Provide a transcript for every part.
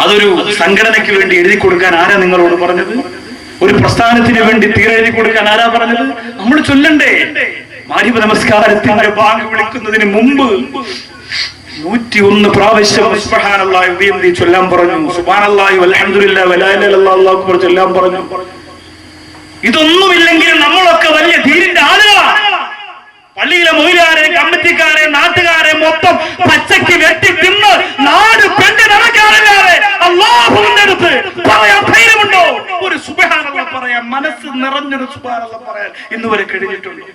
അതൊരു സംഘടനയ്ക്ക് വേണ്ടി എഴുതി കൊടുക്കാൻ ആരാ നിങ്ങളോട് പറഞ്ഞത്? ഒരു പ്രസ്ഥാനത്തിന് വേണ്ടി തീരെഴുതി കൊടുക്കാൻ ആരാ പറഞ്ഞത്? നമ്മൾ ചൊല്ലണ്ടേ? മാരിബ് നമസ്കാരത്തിന്റെ ബാങ്ക് വിളിക്കുന്നതിന് മുമ്പ് 101 പ്രാവശ്യം സുബ്ഹാനല്ലാഹി വബിഹംദിഹി ചൊല്ലാൻ പറഞ്ഞു. സുബ്ഹാനല്ലാഹി വൽഹംദുലില്ലാഹി വലാ ഇലാഹ ഇല്ലല്ലാഹു അല്ലാഹു അക്ബർ ചൊല്ലാൻ പറഞ്ഞു. ഇതൊന്നുമില്ലെങ്കിൽ നമ്മളൊക്കെ വലിയ ധീരന്റെ ആളുകളാണ്. പള്ളിയിലെ മൊയ്ലാരെ, കമ്മിറ്റിക്കാരെ, നാട്ടുകാരെ മൊത്തം പച്ചയ്ക്ക് വെട്ടി തിന്ന് നാട് പെണ്ണ് നടക്കാറില്ലാതെ അല്ലാഹുവിന്റെ അടുത്ത് പറയാൻ ധൈര്യമുണ്ടോ? ഒരു സുബ്ഹാനല്ലാഹ് പറയാൻ, മനസ്സ് നിറഞ്ഞൊരു സുബ്ഹാനല്ലാഹ് പറയാൻ ഇന്നുവരെ കഴിഞ്ഞിട്ടുണ്ടോ?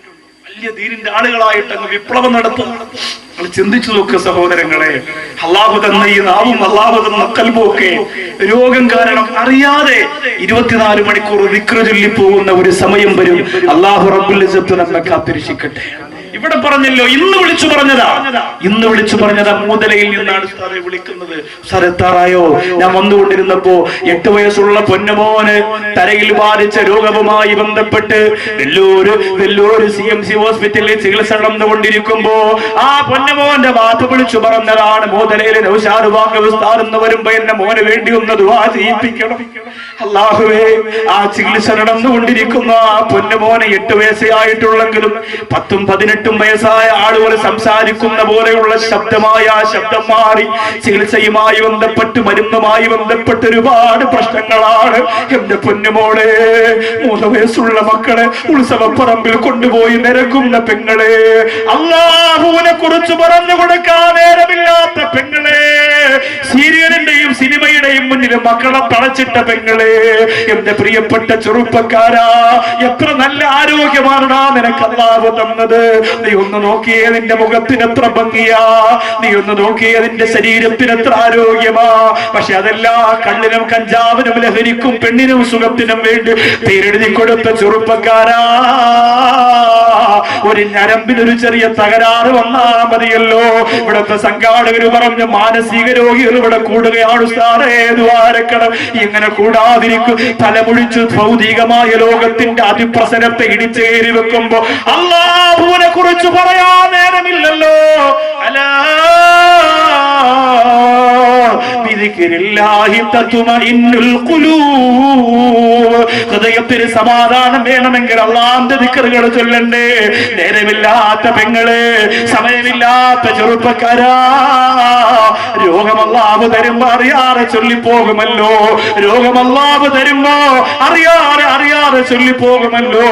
വലിയ ധീരന്റെ ആളുകളായിട്ട് അങ്ങ് വിപ്ലവം നടത്തുന്നു. ചിന്തിച്ചു നോക്ക് സഹോദരങ്ങളെ. അല്ലാഹു തന്ന ഈ നാവും അല്ലാഹു തന്ന ഖൽബും ഒക്കെ രോഗം കാരണം അറിയാതെ 24 മണിക്കൂർ ദിക്റ് ചൊല്ലി പോകുന്ന ഒരു സമയം വരും. അല്ലാഹു റബ്ബുൽ ഇസ്സത്ത് നമ്മെ കാത്തിരക്ഷിക്കട്ടെ. ഇവിടെ പറഞ്ഞല്ലോ, ഇന്ന് വിളിച്ചു പറഞ്ഞതാ മൂതലയിൽ നിന്നാണ് ഉസ്താദെ വിളിക്കുന്നത്. ഉസ്താദ് എത്താറായോ? ഞാൻ വന്നുകൊണ്ടിരുന്നപ്പോ 8 വയസ്സുള്ള പൊന്നുമോന് തലയിൽ ബാധിച്ച രോഗവുമായി ബന്ധപ്പെട്ട് വെല്ലൂര് CMC ഹോസ്പിറ്റലിൽ ചികിത്സ നടന്നുകൊണ്ടിരിക്കുമ്പോ ആ പൊന്നുമോന്റെ വാപ്പ വിളിച്ചു പറഞ്ഞതാണ്, മൂതലയിലെ നൗഷാദ് വാക്ക് ഉസ്താദ് എന്ന് വരുമ്പോ എന്നെ മോന് വേണ്ടി ഒന്ന് ദുആ ചെയ്യിപ്പിക്കണം. അല്ലാഹുവേ, ആ ചികിത്സ നടന്നുകൊണ്ടിരിക്കുന്ന ആ പൊന്നുമോനെ 8 വയസ്സേ ആയിട്ടുള്ളെങ്കിലും 10ഉം 18ഉം വയസ്സായ ആളുകൾ സംസാരിക്കുന്ന പോലെയുള്ള ശബ്ദമായ ആ ശബ്ദം മാറി ചികിത്സയുമായി ബന്ധപ്പെട്ട് മരുന്നുമായി ബന്ധപ്പെട്ട് ഒരുപാട് പ്രശ്നങ്ങളാണ്. എന്റെ പൊന്നുമോളെ, 3 വയസ്സുള്ള മക്കളെ ഉത്സവപ്പറമ്പിൽ കൊണ്ടുപോയി നിരക്കുന്ന പെങ്ങളെ, അല്ലാഹുവിനെ കുറിച്ച് പറഞ്ഞു കൊടുക്കാൻ നേരമില്ലാത്ത പെങ്ങളെ, സീരിയലിന്റെയും സിനിമയുടെയും മുന്നിൽ മക്കളെ തളച്ചിട്ട പെങ്ങളെ, എന്റെ പ്രിയപ്പെട്ട ചെറുപ്പക്കാരാ, എത്ര നല്ല ആരോഗ്യമാണ് നിനക്ക് അല്ലാഹു തന്നത്. നീ ഒന്ന് നോക്കിയേ, നിന്റെ മുഖത്തിന് എത്ര ഭംഗിയാ, നീ ഒന്ന് നോക്കിയേ നിന്റെ ശരീരത്തിന് എത്ര ആരോഗ്യമാ. പക്ഷെ അതെല്ലാം കള്ളിനും കഞ്ചാവിനും ലഹരിക്കും പെണ്ണിനും സുഖത്തിനും വേണ്ടി പേരെഴുതി കൊടുത്ത ചെറുപ്പക്കാരാ, ഒരു ഞരമ്പിനൊരു ചെറിയ തകരാറ് വന്നാ മതിയല്ലോ. ഇവിടുത്തെ സംഘാടകർ പറഞ്ഞു, മാനസിക രോഗികൾ ഇവിടെ കൂടുകയാണ് ഉസ്താദേ, ദ്വാരക്കണം. ഇങ്ങനെ കൂടാതിരിക്കും. തലമുഴിച്ച് ഭൗതികമായ ലോകത്തിന്റെ അതിപ്രസരത്തെ ഇടിച്ചേരി വെക്കുമ്പോ അല്ലാഹുവിനെ കുറിച്ച് പറയാൻ നേരമില്ലല്ലോ. അലാ ബിദിക്രില്ലാഹി തത്മഇന്നുൽ ഖുലൂബ്. ഹൃദയത്തിന് സമാധാനം വേണമെങ്കിൽ അല്ലാഹുവിന്റെ ദിക്റുകൾ ചൊല്ലണ്ടേ. നേരമില്ലാത്ത പെങ്ങളെ, സമയമില്ലാത്ത ചെറുപ്പക്കാരാ, രോഗം അല്ലാഹു തരുമ്പോ അറിയാതെ ചൊല്ലിപ്പോകുമല്ലോ. രോഗം അല്ലാഹു തരുമ്പോ അറിയാതെ ചൊല്ലിപ്പോകുമല്ലോ.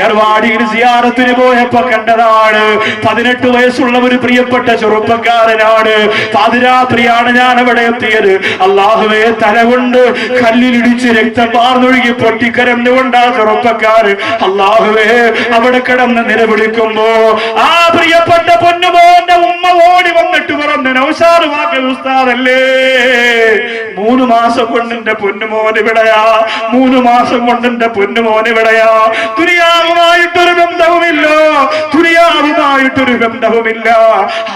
ഏർവാടിയിൽ സിയാറത്തിന് പോയപ്പോ കണ്ടതാണ്, 18 വയസ്സുള്ള ഒരു പ്രിയപ്പെട്ട ചെറുപ്പക്കാരനാണ്. പാതിരാത്രിയാണ് ഞാൻ അവിടെ എത്തിയത്. അല്ലാഹുവേ, തലകൊണ്ട് കല്ലിലിടിച്ച് രക്തം പാർന്നൊഴുകി പൊട്ടിക്കരന്നുകൊണ്ടാ ചെറുപ്പക്കാരൻ അല്ലാഹുവേ അവിടെ കിടന്ന് നിലവിളിക്കുമ്പോ ആ പ്രിയപ്പെട്ട പൊന്നുമോന്റെ ഉമ്മ ഓടി വന്നിട്ട് പറഞ്ഞു, നൗഷാദ് വാക്കൽ ഉസ്താദല്ലേ, 3 മാസം കൊണ്ട് എന്റെ പൊന്നുമോൻ ഇവിടെയാ, 3 മാസം കൊണ്ട് എന്റെ പൊന്നുമോൻ ഇവിടെയാ. ദുനിയാവുമായിട്ടൊരു ബന്ധവുമില്ല.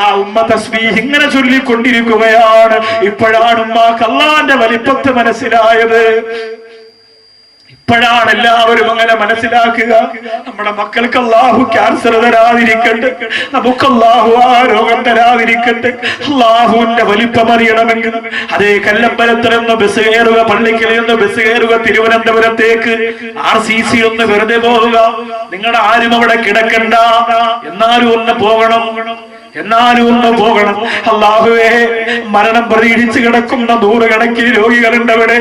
ആ ഉമ്മ തസ്ബീഹ് ഇങ്ങനെ ചൊല്ലിക്കൊണ്ടിരിക്കുകയാണ്. ഇപ്പോഴാണ് ഉമ്മാക്ക് അല്ലാഹുവിന്റെ വലിപ്പത്തെ മനസ്സിലായത്. ഇപ്പോഴാണ് എല്ലാവരും അങ്ങനെ മനസ്സിലാക്കുക. നമ്മുടെ മക്കൾക്ക് അല്ലാഹു ക്യാൻസർ തരാതിരിക്കട്ടെ, നമുക്ക് അല്ലാഹു ആ രോഗം തരാതിരിക്കട്ടെ. അല്ലാഹുവിന്റെ വലിപ്പം അറിയണമെങ്കിൽ അതേ കല്ലമ്പലത്തിൽ നിന്ന് ബസ് കയറുക, പള്ളിക്കൽ നിന്ന് ബസ് കയറുക, തിരുവനന്തപുരത്തേക്ക് RCC ഒന്ന് വെറുതെ പോവുക. നിങ്ങളുടെ ആരും അവിടെ കിടക്കണ്ട, എന്നാലും ഒന്ന് പോകണം. അല്ലാഹുവേ, മരണം പ്രതീക്ഷിച്ച് കിടക്കുന്ന 100 കണക്കിന് രോഗികളുണ്ട് അവിടെ.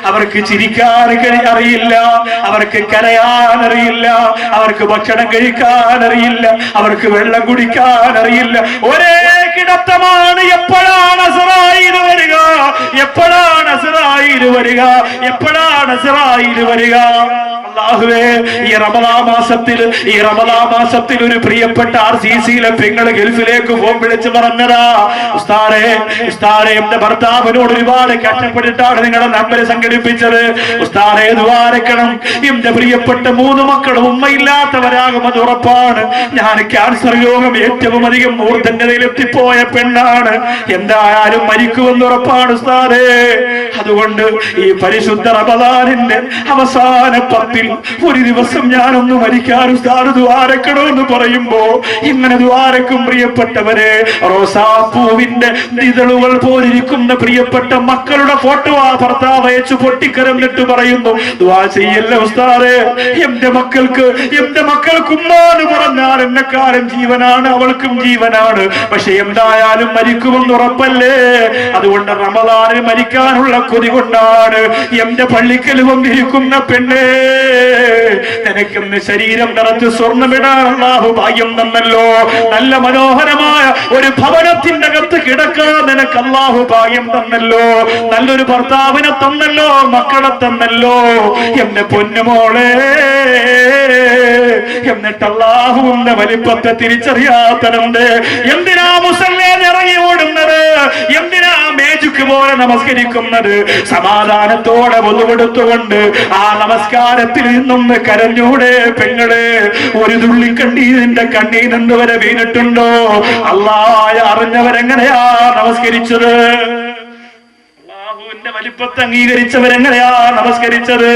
അവർക്ക് ചിരിക്കാൻ അറിയില്ല, അവർക്ക് കരയാൻ അറിയില്ല, അവർക്ക് ഭക്ഷണം കഴിക്കാൻ അറിയില്ല, അവർക്ക് വെള്ളം കുടിക്കാൻ അറിയില്ല. ഒരേ കിടത്തമാണ്. എപ്പോഴാണ് അസ്റായീൽ വരിക? അല്ലാഹുവേ, ഈ റമദാൻ മാസത്തിൽ ഒരു പ്രിയപ്പെട്ട RCCയിലെ പെങ്ങള് ഗൾഫിലേക്ക് ഫോൺ വിളിച്ച് പറഞ്ഞതാ, ഉസ്താദേ എന്റെ ഭർത്താവിനോട് ഒരുപാട് കഷ്ടപ്പെട്ടിട്ടാണ് നിങ്ങളുടെ നമ്പർ സംഘടിപ്പിച്ചത്. ഉസ്താദേ ദ്വാരക്കണം. എന്റെ പ്രിയപ്പെട്ട 3 മക്കളും ഉമ്മയില്ലാത്തവരാകും, അത് ഉറപ്പാണ്. ഞാൻ ക്യാൻസർ രോഗം ഏറ്റവും അധികം മൂർധന്യതയിൽ എത്തിപ്പോയ പെണ്ണാണ്. എന്തായാലും മരിക്കുമെന്ന് ഉറപ്പാണ് ഉസ്താദേ. അതുകൊണ്ട് ഈ പരിശുദ്ധ റമദാനിന്റെ അവസാന 10 റബ്ബിൽ ഒരു ദിവസം ഞാനൊന്ന് മരിക്കാൻ ഉസ്താദ് ദുആരക്കണോ എന്ന് പറയുമ്പോ ഇങ്ങനെ ദുആരക്കും പ്രിയപ്പെട്ടവരെ, റോസാപ്പൂവിന്റെ ഇതളുകൾ പോലിരിക്കുന്ന പ്രിയപ്പെട്ട മക്കളുടെ ഫോട്ടോ ആ ഭർത്താവ് അയച്ചു പൊട്ടിക്കരന്നിട്ട് പറയുന്നു, ദുആ ചെയ്യല്ല ഉസ്താദേ, എന്റെ മക്കൾക്ക് ഉമ്മാന്ന് പറഞ്ഞാൽ എന്നെക്കാരൻ ജീവനാണ്, അവൾക്കും ജീവനാണ്. പക്ഷെ എന്തായാലും മരിക്കുമെന്ന് ഉറപ്പല്ലേ, അതുകൊണ്ട് റമദാനിൽ മരിക്കാനുള്ള കൊതി കൊണ്ടാണ് എന്റെ പള്ളിക്കൽ വന്നിരിക്കുന്ന പെണ്ണേ, നിനക്കെന്ന് ശരീരം നിറച്ച് സ്വർണ്ണമിടാൻ അല്ലാഹു ഭാഗ്യം തന്നല്ലോ, നല്ല മനോഹരമായ ഒരു ഭവനത്തിന്റെ അകത്ത് കിടക്കാൻ നിനക്ക് അല്ലാഹു ഭാഗ്യം തന്നല്ലോ, നല്ലൊരു ഭർത്താവിനെ തന്നല്ലോ, മക്കളെ തന്നല്ലോ എന്റെ പൊന്നുമോളെ. എന്നിട്ട് അല്ലാഹുവിന്റെ വലിപ്പത്തെ തിരിച്ചറിയാത്തതുണ്ട്. എന്തിനാ മുസല്ലേന്ന് ഇറങ്ങി ഓടുന്നത്, എന്തിനാ മേജുക്ക് പോലെ നമസ്കരിക്കുന്നത്? സമാധാനത്തോടെ ഒന്നുകൊടുത്തുകൊണ്ട് ആ നമസ്കാരത്തിൽ നിന്നൊന്ന് കരഞ്ഞൂടെ പെങ്ങളെ? ഒരു തുള്ളി കണ്ണീരിന്റെ കണ്ണീർ നിന്ന് വരെ വീണിട്ടുണ്ടോ? അല്ലാഹ് അറിഞ്ഞവരെങ്ങനെയാ നമസ്കരിച്ചത്? അല്ലാഹുവിന്റെ വലിപ്പത്തെ അംഗീകരിച്ചവരെങ്ങനെയാ നമസ്കരിച്ചത്?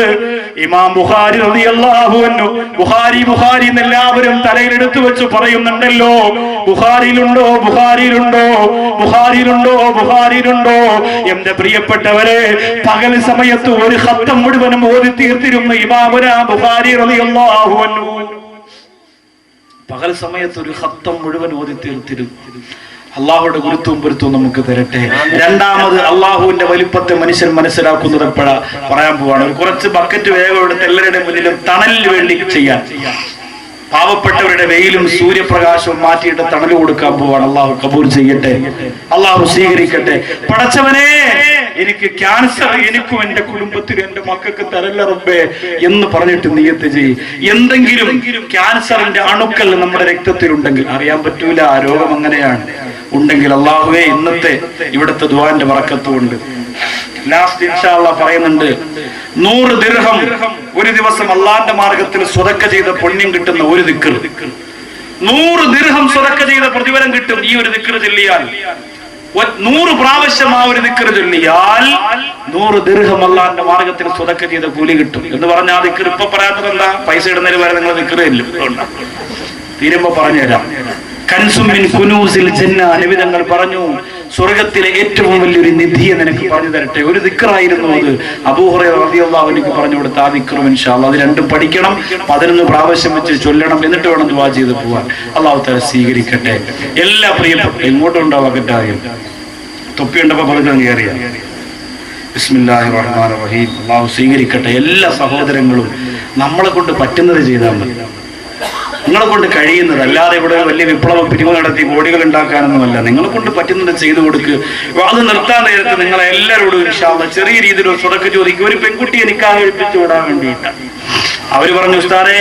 ഇമാം ബുഖാരി റളിയല്ലാഹു അൻഹു, ബുഖാരി എന്നെല്ലാവരും തലയിലെടുത്തു വെച്ച് പറയുന്നുണ്ടല്ലോ, ബുഖാരിയിലുണ്ടോ? എന്റെ പ്രിയപ്പെട്ടവരെ, പകൽ സമയത്ത് ഒരു ഖത്തം മുഴുവനും ഓതി തീർത്തിരുന്ന ഇമാമുന ബുഖാരി റളിയല്ലാഹു അൻഹു പകൽ സമയത്ത് ഒരു ഖത്തം മുഴുവൻ ഓതി തീർത്തിരുന്നു. അള്ളാഹുയുടെ ഗുരുത്വവും പൊരുത്തവും നമുക്ക് തരട്ടെ. രണ്ടാമത് അള്ളാഹുവിന്റെ വലിപ്പത്തെ മനുഷ്യൻ മനസ്സിലാക്കുന്നത് എപ്പോഴാ പറയാൻ പോവാണ്. കുറച്ച് ബക്കറ്റ് വേഗം എടുത്ത് എല്ലാവരുടെ മുന്നിലും തണലിന് വേണ്ടി ചെയ്യാൻ, പാവപ്പെട്ടവരുടെ വെയിലും സൂര്യപ്രകാശവും മാറ്റിയിട്ട് തണൽ കൊടുക്കാൻ പോവാണ്. അള്ളാഹു കബൂൽ ചെയ്യട്ടെ, അള്ളാഹു സ്വീകരിക്കട്ടെ. പടച്ചവനെ, എനിക്ക് ക്യാൻസർ എനിക്കും എന്റെ കുടുംബത്തിനും എന്റെ മക്കൾക്ക് തരല്ല റബ്ബേ എന്ന് പറഞ്ഞിട്ട് നിയത്ത് ചെയ്യും. എന്തെങ്കിലും ക്യാൻസറിന്റെ അണുക്കൾ നമ്മുടെ രക്തത്തിലുണ്ടെങ്കിൽ, അറിയാൻ പറ്റൂല, ആ രോഗം അങ്ങനെയാണ്, ഉണ്ടെങ്കിൽ അള്ളാഹുവേ ഇന്നത്തെ ഇവിടുത്തെ ദുആന്റെ ബറക്കത്തുണ്ട്. ലാസ്റ്റ് ഇൻഷാ അല്ലാഹ് പറയുന്നുണ്ട്, 100 ദിർഹം ഒരു ദിവസം അള്ളാന്റെ മാർഗത്തിൽ സ്വതക്ക ചെയ്ത പുണ്യം കിട്ടുന്ന ഒരു ദിക്ർ, 100 ദിർഹം സ്വതക്ക ചെയ്ത പ്രതിഫലം കിട്ടും. ഈ ഒരു ദിക്ർ ചൊല്ലിയാൽ 100 പ്രാവശ്യം ആ ഒരു ദിക്ർ ചൊല്ലിയാൽ 100 ദിർഹം അള്ളാന്റെ മാർഗത്തിൽ സ്വതക്ക ചെയ്ത കൂലി കിട്ടും എന്ന് പറഞ്ഞ ആ ദിക്ർ ഇപ്പൊ പറയാത്തത് എന്താ? പൈസ ഇടുന്നതിന് വരെ നിങ്ങൾ ദിക്ർ ഇല്ല, തീരുമ്പോ പറഞ്ഞുതരാം. കൻസുമിൻ കുനൂസിൽ ജന്ന, നബിതങ്ങൾ പറഞ്ഞു, സ്വർഗത്തിലെ ഏറ്റവും വലിയൊരു നിധിയെ നിനക്ക് പറഞ്ഞു തരട്ടെ. ഒരു ദിക്റായിരുന്നു അത്. അബൂ ഹുറൈറ റളിയല്ലാഹു അൻഹു പറഞ്ഞു കൊടുത്ത ആ ദിക്റും ഇൻഷാ അല്ലാഹ്, അത് രണ്ടും പഠിക്കണം, 11 പ്രാവശ്യം വെച്ച് ചൊല്ലണം, എന്നിട്ട് വേണം ദുആ ചെയ്ത് പോവാൻ. അല്ലാഹു തആല സ്വീകരിക്കട്ടെ. എല്ലാ പ്രിയപ്പെട്ട എങ്ങോട്ടുണ്ടാവാകട്ടെ, തൊപ്പിയുണ്ടപ്പോ പതുക്കെ കയറിയ ബിസ്മില്ലാഹിർ റഹ്മാനിർ റഹീം. അല്ലാഹു സ്വീകരിക്കട്ടെ. എല്ലാ സഹോദരങ്ങളും നമ്മളെ കൊണ്ട് പറ്റുന്നത് ചെയ്താൽ മതി, നിങ്ങളെ കൊണ്ട് കഴിയുന്നത്. അല്ലാതെ ഇവിടെ വലിയ വിപ്ലവം പിരിവ് നടത്തി കോടികൾ ഉണ്ടാക്കാനൊന്നുമല്ല. നിങ്ങളെ കൊണ്ട് പറ്റുന്നത് ചെയ്തു കൊടുക്കുക. അത് നിർത്താൻ നേരത്ത് നിങ്ങളെ എല്ലാവരോടും ഇൻഷാ അല്ലാഹ് ചെറിയ രീതിയിൽ ഒരു സ്വതക്ക ചോദിക്കും. ഒരു പെൺകുട്ടിയെ നിക്കാഹ് കഴിപ്പിച്ചു വിടാൻ വേണ്ടിയിട്ടാണ്. അവര് പറഞ്ഞു, ഉസ്താദേ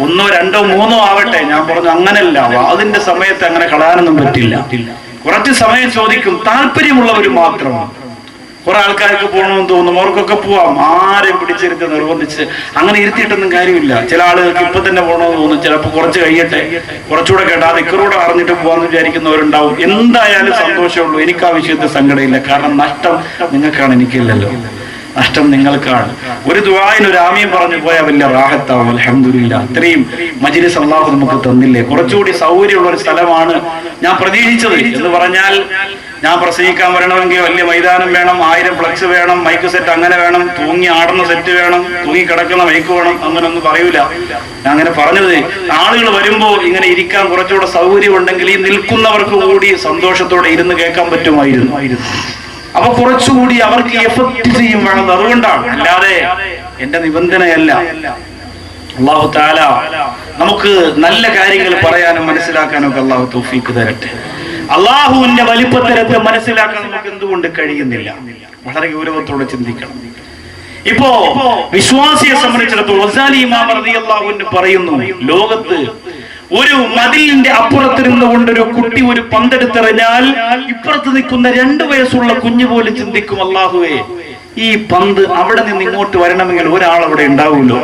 1, 2, 3 ആവട്ടെ. ഞാൻ പറഞ്ഞു, അങ്ങനല്ല, അതിന്റെ സമയത്ത് അങ്ങനെ കളയാനൊന്നും പറ്റില്ല. കുറച്ച് സമയം ചോദിക്കും, താല്പര്യമുള്ളവർ മാത്രം. കുറെ ആൾക്കാർക്ക് പോകണമെന്ന് തോന്നും, അവർക്കൊക്കെ പോവാം. ആരെയും പിടിച്ചിരുത്തി നിർബന്ധിച്ച് അങ്ങനെ ഇരുത്തിയിട്ടൊന്നും കാര്യമില്ല. ചില ആളുകൾക്ക് ഇപ്പൊ തന്നെ പോകണമെന്ന് തോന്നും, ചിലപ്പോൾ കുറച്ച് കഴിയട്ടെ, കുറച്ചുകൂടെ കേട്ടാ നിക്കറൂടെ അറിഞ്ഞിട്ട് പോവാന്ന് വിചാരിക്കുന്നവരുണ്ടാവും. എന്തായാലും സന്തോഷമുള്ളൂ, എനിക്ക് ആ വിഷയത്തിൽ സങ്കടമില്ല. കാരണം നഷ്ടം നിങ്ങൾക്കാണ്, എനിക്കില്ലല്ലോ. നഷ്ടം നിങ്ങൾക്കാണ്. ഒരു ദുആയിന് ഒരു ആമീൻ പറഞ്ഞു പോയാൽ വലിയ റാഹത്താവും. അൽഹംദുലില്ലാ, ഇത്രയും മജ്‌ലിസ് അല്ലാഹു നമുക്ക് തന്നില്ലേ. കുറച്ചുകൂടി സൗകര്യമുള്ള ഒരു സ്ഥലമാണ് ഞാൻ പ്രതീക്ഷിച്ചത്. എന്ന് പറഞ്ഞാൽ, ഞാൻ പ്രസംഗിക്കാൻ വരണമെങ്കിൽ വലിയ മൈതാനം വേണം, 1000 ഫ്ലക്സ് വേണം, മൈക്ക് സെറ്റ് അങ്ങനെ വേണം, തൂങ്ങി ആടുന്ന സെറ്റ് വേണം, തൂങ്ങി കിടക്കുന്ന മൈക്ക് വേണം, അങ്ങനൊന്നും പറയൂല. ഞാൻ അങ്ങനെ പറഞ്ഞത്, ആളുകൾ വരുമ്പോ ഇങ്ങനെ ഇരിക്കാൻ കുറച്ചുകൂടെ സൗകര്യം ഉണ്ടെങ്കിൽ ഈ നിൽക്കുന്നവർക്ക് കൂടി സന്തോഷത്തോടെ ഇരുന്ന് കേൾക്കാൻ പറ്റുമായിരുന്നു. അപ്പൊ കുറച്ചുകൂടി അവർക്ക് എഫക്ട് ചെയ്യും വേണം. അതുകൊണ്ടാണ്, അല്ലാതെ എന്റെ നിബന്ധനയല്ല. അല്ലാഹു തആല നമുക്ക് നല്ല കാര്യങ്ങൾ പറയാനും മനസ്സിലാക്കാനും ഒക്കെ അല്ലാഹു തൗഫീഖ് തരട്ടെ. അള്ളാഹുവിന്റെ വലിപ്പത്തരത്തെ മനസ്സിലാക്കാൻ നമുക്ക് എന്തുകൊണ്ട് കഴിയുന്നില്ല? വളരെ ഗൗരവത്തോടെ ചിന്തിക്കണം. ഇപ്പോ വിശ്വാസിയെ സംബന്ധിച്ചിടത്തോളം ഗസാലി ഇമാം റളിയല്ലാഹു അൻഹു പറയുന്നു, ലോകത്ത് ഒരു മതിലിന്റെ അപ്പുറത്തിരുന്നു കൊണ്ടൊരു കുട്ടി ഒരു പന്തെടുത്തെറിഞ്ഞാൽ ഇപ്പുറത്ത് നിൽക്കുന്ന 2 വയസ്സുള്ള കുഞ്ഞു പോലും ചിന്തിക്കും, അല്ലാഹുവേ, ഈ പന്ത് അവിടെ നിന്ന് ഇങ്ങോട്ട് വരണമെങ്കിൽ ഒരാൾ അവിടെ ഉണ്ടാവുമല്ലോ,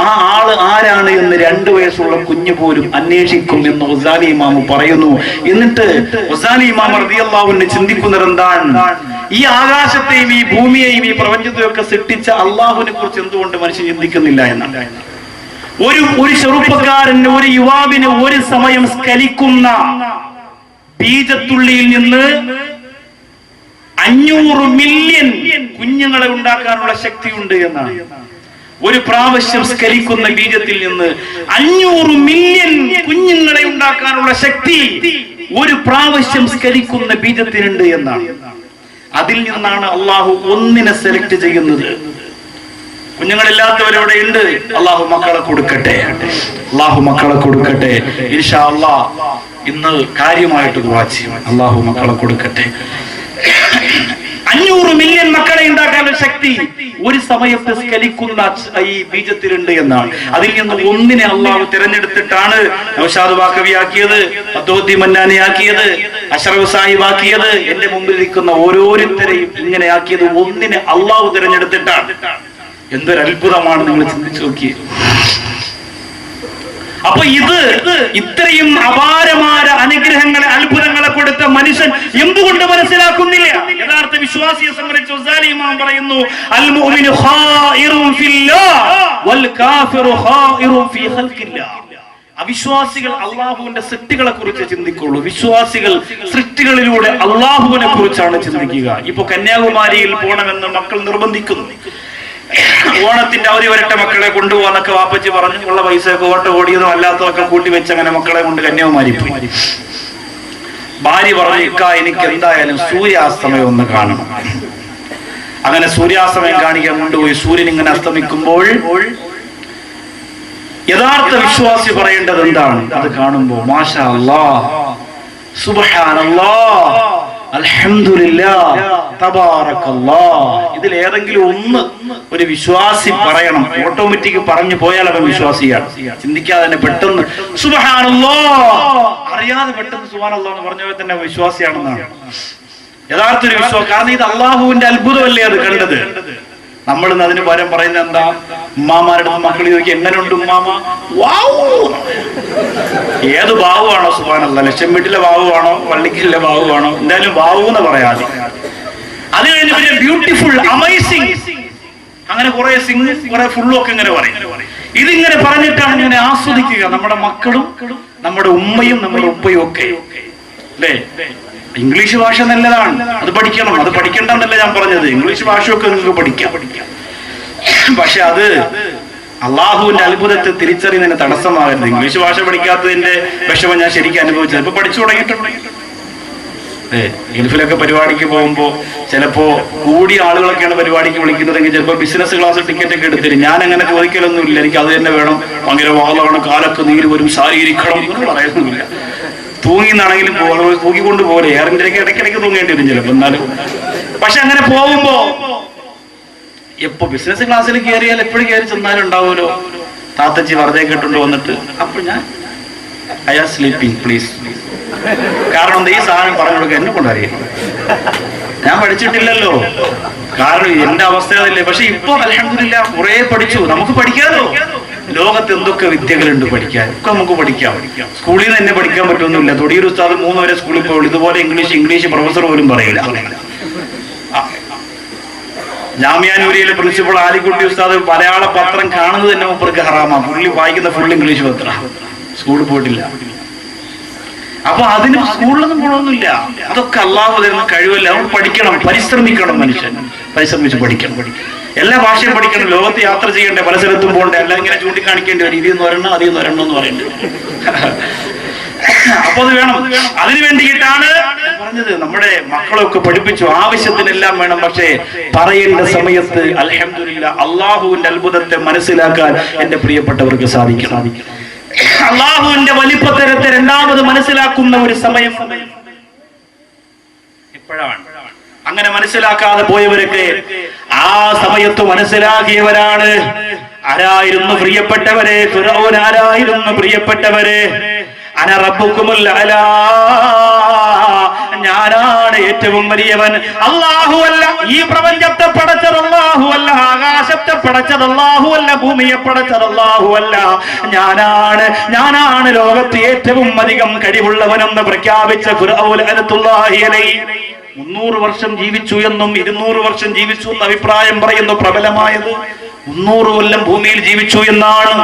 ആ ആള് ആരാണ് എന്ന് 2 വയസ്സുള്ള കുഞ്ഞു പോലും അന്വേഷിക്കും എന്ന് ഗസാലി ഇമാം പറയുന്നു. എന്നിട്ട് ഗസാലി ഇമാം റളിയല്ലാഹു അൻഹു ചിന്തിക്കുന്നത് എന്താണ്? ഈ ആകാശത്തെയും ഈ ഭൂമിയെയും ഈ പ്രപഞ്ചത്തെയും ഒക്കെ സൃഷ്ടിച്ച അള്ളാഹുവിനെ കുറിച്ച് എന്തുകൊണ്ട് മനുഷ്യൻ ചിന്തിക്കുന്നില്ല എന്നാണ്. ഒരു ചെറുപ്പക്കാരന്, ഒരു യുവാവിന് ഒരു സമയം സ്കലിക്കുന്ന ബീജത്തുള്ളിയിൽ നിന്ന് 500 മില്യൺ കുഞ്ഞുങ്ങളെ ഉണ്ടാക്കാനുള്ള ശക്തിയുണ്ട് എന്നാണ്. ഒരു പ്രാവശ്യം സ്കലിക്കുന്ന ബീജത്തിൽ നിന്ന് 500 മില്യൺ കുഞ്ഞുങ്ങളെ ഉണ്ടാക്കാനുള്ള ശക്തി ഒരു പ്രാവശ്യം സ്കലിക്കുന്ന ബീജത്തിനുണ്ട് എന്നാണ്. അതിൽ നിന്നാണ് അള്ളാഹു ഒന്നിനെ സെലക്ട് ചെയ്യുന്നത്. കുഞ്ഞുങ്ങളില്ലാത്തവരവിടെ ഉണ്ട്. അള്ളാഹു മക്കളെ കൊടുക്കട്ടെ, അള്ളാഹു മക്കളെ കൊടുക്കട്ടെ. ഇൻഷാ അല്ലാഹ് ഇന്ന് കാര്യമായിട്ട് ദുആ ചെയ്യും. അള്ളാഹു മക്കളെ കൊടുക്കട്ടെ. 500 മില്യൺ മക്കളെ ഉണ്ടാക്കാനുള്ള ശക്തി ഒരു സമയത്ത് സ്കലിക്കുന്ന ഈ ബീജത്തിലുണ്ട് എന്നാണ്. അതിൽ നിന്ന് ഒന്നിനെ അള്ളാഹു തിരഞ്ഞെടുത്തിട്ടാണ് നൗഷാദ് ബാക്കവിയാക്കിയത്, അബ്ദുദ്ദീ മന്നാനിയാക്കിയത്, അഷ്റഫ് സാഹിബാക്കിയത്, എന്റെ മുമ്പിൽ ഇരിക്കുന്ന ഓരോരുത്തരെയും ഇങ്ങനെ ആക്കിയത് ഒന്നിനെ അള്ളാഹു തിരഞ്ഞെടുത്തിട്ടാണ്. എന്തൊരു അത്ഭുതമാണ് നിങ്ങൾ ചിന്തിച്ചു നോക്കിയേ. അപ്പൊ ഇത്രയും അപാരമായ അനുഗ്രഹങ്ങളെ, അത്ഭുതങ്ങളെ കൊടുത്ത മനുഷ്യൻ എന്തുകൊണ്ട് മനസ്സിലാക്കുന്നില്ല? യഥാർത്ഥ വിശ്വാസിയെ സംബന്ധിച്ച് ഗസാലി ഇമാം പറയുന്നു, അൽ മുഅ്മിനു ഖായിറുൻ ഫില്ലാഹ് വൽ കാഫിറു ഖായിറുൻ ഫീ ഖൽഖില്ലാഹ്. അവിശ്വാസികൾ അള്ളാഹുവിന്റെ സൃഷ്ടികളെ കുറിച്ച് ചിന്തിക്കുള്ളൂ. വിശ്വാസികൾ സൃഷ്ടികളിലൂടെ അള്ളാഹുവിനെ കുറിച്ചാണ് ചിന്തിക്കുക. ഇപ്പൊ കന്യാകുമാരിയിൽ പോകണമെന്ന് മക്കൾ നിർബന്ധിക്കുന്നു. ഓണത്തിന്റെ അവധി വരട്ടെ മക്കളെ കൊണ്ടുപോകാന്നൊക്കെ വാപ്പച്ചി പറഞ്ഞു. ഉള്ള പൈസയൊക്കെ ഓടിയതും അല്ലാത്തതൊക്കെ കൂട്ടി വെച്ച് അങ്ങനെ മക്കളെ കൊണ്ട് കന്യാകുമാരി പോയി. ഭാര്യ പറഞ്ഞു, ഇക്ക എനിക്ക് എന്തായാലും സൂര്യാസ്തമയം ഒന്ന് കാണണം. അങ്ങനെ സൂര്യാസ്തമയം കാണിക്കാൻ കൊണ്ടുപോയി. സൂര്യൻ ഇങ്ങനെ അസ്തമിക്കുമ്പോൾ യഥാർത്ഥ വിശ്വാസി പറയേണ്ടത് എന്താണ്? അത് കാണുമ്പോ മാഷാ അല്ലാഹ്, സുബ്ഹാനല്ലാഹ്, അൽഹംദുലില്ലാഹ്, തബാറക്കല്ലാഹ്. ഇതിൽ ഏതെങ്കിലും ഒന്ന് ഒരു വിശ്വാസി പറയണം. ഓട്ടോമാറ്റിക് പറഞ്ഞു പോയാൽ അവൻ വിശ്വാസിയാണ്. ചിന്തിക്കാതെ തന്നെ പെട്ടെന്ന് സുബ്ഹാനല്ലാഹ്, അറിയാതെ പെട്ടെന്ന് സുബ്ഹാനല്ലാഹ് എന്ന് പറഞ്ഞവൻ തന്നെ വിശ്വാസിയാണെന്നാണ് യഥാർത്ഥ ഒരു വിശ്വാസം. കാരണം ഇത് അള്ളാഹുവിന്റെ അത്ഭുതമല്ലേ അത് കണ്ടത്. നമ്മൾ ഇന്ന് അതിന് പകരം പറയുന്നത് എന്താ? ഉമ്മാമാരുടെ മക്കൾ ചോദിക്കുക, എങ്ങനെയുണ്ട് ഉമ്മാമ? ഏത് ബാവുവാണോ? സുബ്ഹാനല്ലാഹ്, ലക്ഷം വീട്ടിലെ ബാവുവാണോ, വള്ളിക്കലിലെ ബാവുവാണോ? എന്തായാലും ബാവു എന്ന് പറയാതെ. അത് കഴിഞ്ഞ് പിന്നെ ബ്യൂട്ടിഫുൾ, അമേസിംഗ്, അങ്ങനെ കുറെ സിംഗ്, കുറെ ഫുള്ളും ഒക്കെ ഇങ്ങനെ പറയും. ഇതിങ്ങനെ പറഞ്ഞിട്ടാണ് ഇങ്ങനെ ആസ്വദിക്കുക നമ്മുടെ മക്കളും നമ്മുടെ ഉമ്മയും നമ്മുടെ ഉപ്പയും ഒക്കെ അല്ലേ. ഇംഗ്ലീഷ് ഭാഷ നല്ലതാണ്, അത് പഠിക്കണം. അത് പഠിക്കണ്ടെന്നല്ല ഞാൻ പറഞ്ഞത്. ഇംഗ്ലീഷ് ഭാഷയൊക്കെ നിങ്ങൾക്ക് പഠിക്കാം. പക്ഷെ അത് അള്ളാഹുവിന്റെ അത്ഭുതത്തെ തിരിച്ചറിയുന്നതിന് തടസ്സമാകരുത്. ഇംഗ്ലീഷ് ഭാഷ പഠിക്കാത്തതിന്റെ വിഷമം ഞാൻ ശരിക്കും അനുഭവിച്ചത്. ഇപ്പൊ പഠിച്ചു തുടങ്ങിയിട്ടുണ്ട്. ഗൾഫിലൊക്കെ പരിപാടിക്ക് പോകുമ്പോ ചിലപ്പോ കൂടിയ ആളുകളൊക്കെയാണ് പരിപാടിക്ക് വിളിക്കുന്നതെങ്കിൽ ചിലപ്പോ ബിസിനസ് ക്ലാസ് ടിക്കറ്റ് ഒക്കെ എടുത്തിരും. ഞാൻ അങ്ങനെ ചോദിക്കലൊന്നുമില്ല. എനിക്ക് അത് തന്നെ വേണം, ഭയങ്കര വാളാണ്, കാലൊക്കെ നീര് വരും, ശാരീരിക്കണം എന്ന് പറയുന്നില്ല. തൂങ്ങിന്നാണെങ്കിലും തൂക്കിക്കൊണ്ട് പോലെ എയറിന്റെ ഇടയ്ക്കിടയ്ക്ക് തൂങ്ങേണ്ടി വരും ചിലപ്പോ. എന്നാലും പക്ഷെ അങ്ങനെ പോകുമ്പോ എപ്പോ ബിസിനസ് ക്ലാസ്സിൽ കയറിയാൽ എപ്പോഴും കയറി ചെന്നാലും ഉണ്ടാവുമല്ലോ താത്തച്ചി വെറുതെ കേട്ടുകൊണ്ട് വന്നിട്ട്, അപ്പൊ ഞാൻ ഐ ആർ സ്ലീപ്പിംഗ് പ്ലീസ്. കാരണം എന്താ, ഈ സാധനം പറഞ്ഞു കൊടുക്കുക എന്നെ കൊണ്ടറിയാം. ഞാൻ പഠിച്ചിട്ടില്ലല്ലോ, കാരണം എന്റെ അവസ്ഥ അതല്ലേ. പക്ഷെ ഇപ്പൊ അൽഹംദുലില്ലാഹ് കുറെ പഠിച്ചു. നമുക്ക് പഠിക്കാലോ. ലോകത്ത് എന്തൊക്കെ വിദ്യകളുണ്ട് പഠിക്കാൻ, ഒക്കെ നമുക്ക് പഠിക്കാം. സ്കൂളിൽ നിന്ന് തന്നെ പഠിക്കാൻ പറ്റൊന്നുമില്ല. തൊടിയൊരു ഉസ്താദ് 3 വരെ സ്കൂളിൽ പോയുള്ളൂ. ഇതുപോലെ ഇംഗ്ലീഷ് പ്രൊഫസർ പോലും പറയില്ല. ജാമിയാനൂരിയിലെ പ്രിൻസിപ്പൾ ആലിക്കുട്ടി ഉസ്താദ് മലയാള പത്രം കാണുന്നത് തന്നെ മൂപ്പർക്ക് ഹറാമാണ്. പുള്ളി വായിക്കുന്ന ഫുൾ ഇംഗ്ലീഷ് പത്രം. സ്കൂളിൽ പോയിട്ടില്ല. അപ്പൊ അതിന് സ്കൂളിലൊന്നും പോകണമെന്നില്ല. അതൊക്കെ അള്ളാഹു തരുന്ന കഴിവല്ല. നമ്മൾ പഠിക്കണം, പരിശ്രമിക്കണം. മനുഷ്യൻ പരിശ്രമിച്ച് പഠിക്കണം. എല്ലാ ഭാഷയും പഠിക്കണം. ലോകത്ത് യാത്ര ചെയ്യണ്ടേ, പല സ്ഥലത്തും പോകണ്ടേ. എല്ലാം ഇങ്ങനെ ചൂണ്ടിക്കാണിക്കേണ്ടി വരും. ഇതിന്ന് വരണം, അതിന്ന് വരണം എന്ന് പറയുന്നത്. അപ്പൊ അത് വേണം. അതിനു വേണ്ടിയിട്ടാണ് പറഞ്ഞത്. നമ്മുടെ മക്കളൊക്കെ പഠിപ്പിച്ചു. ആവശ്യത്തിനെല്ലാം വേണം. പക്ഷേ പറയേണ്ട സമയത്ത് അൽഹംദുലില്ലാഹ് അള്ളാഹുവിന്റെ അത്ഭുതത്തെ മനസ്സിലാക്കാൻ എന്റെ പ്രിയപ്പെട്ടവർക്ക് സാധിക്കണം. അള്ളാഹുവിന്റെ വലിപ്പത്തരത്തെ രണ്ടാമത് മനസ്സിലാക്കുന്ന ഒരു സമയം എപ്പോഴാണ്? അങ്ങനെ മനസ്സിലാക്കാതെ പോയവരൊക്കെ ആ സമയത്ത് മനസ്സിലാക്കിയവരാണ്. ആരായിരുന്നു പ്രിയപ്പെട്ടവരെ? ഫിർഔൻ ആരായിരുന്നു പ്രിയപ്പെട്ടവരെ? അന റബ്ബുക്കുമുൽ അലാ, ഞാനാണ് ഏറ്റവും വലിയവൻ. അല്ലാഹുവല്ല, ഈ പ്രപഞ്ചത്തെ പടച്ചത് അല്ലാഹുവല്ല, ആകാശത്തെ പടച്ചത് അല്ലാഹുവല്ല, ഭൂമിയെ പടച്ചത് അല്ലാഹുവല്ല, ഞാനാണ് ലോകത്ത് ഏറ്റവും അധികം കഴിവുള്ളവനെന്ന് പ്രഖ്യാപിച്ച ഫിർഔൻ ലഅനത്തുല്ലാഹി അലൈഹി 300 വർഷം ജീവിച്ചു എന്നും 200 വർഷം ജീവിച്ചു എന്ന അഭിപ്രായം പറയുന്നു. പ്രബലമായത് 300 കൊല്ലം ഭൂമിയിൽ ജീവിച്ചു എന്നാണ്.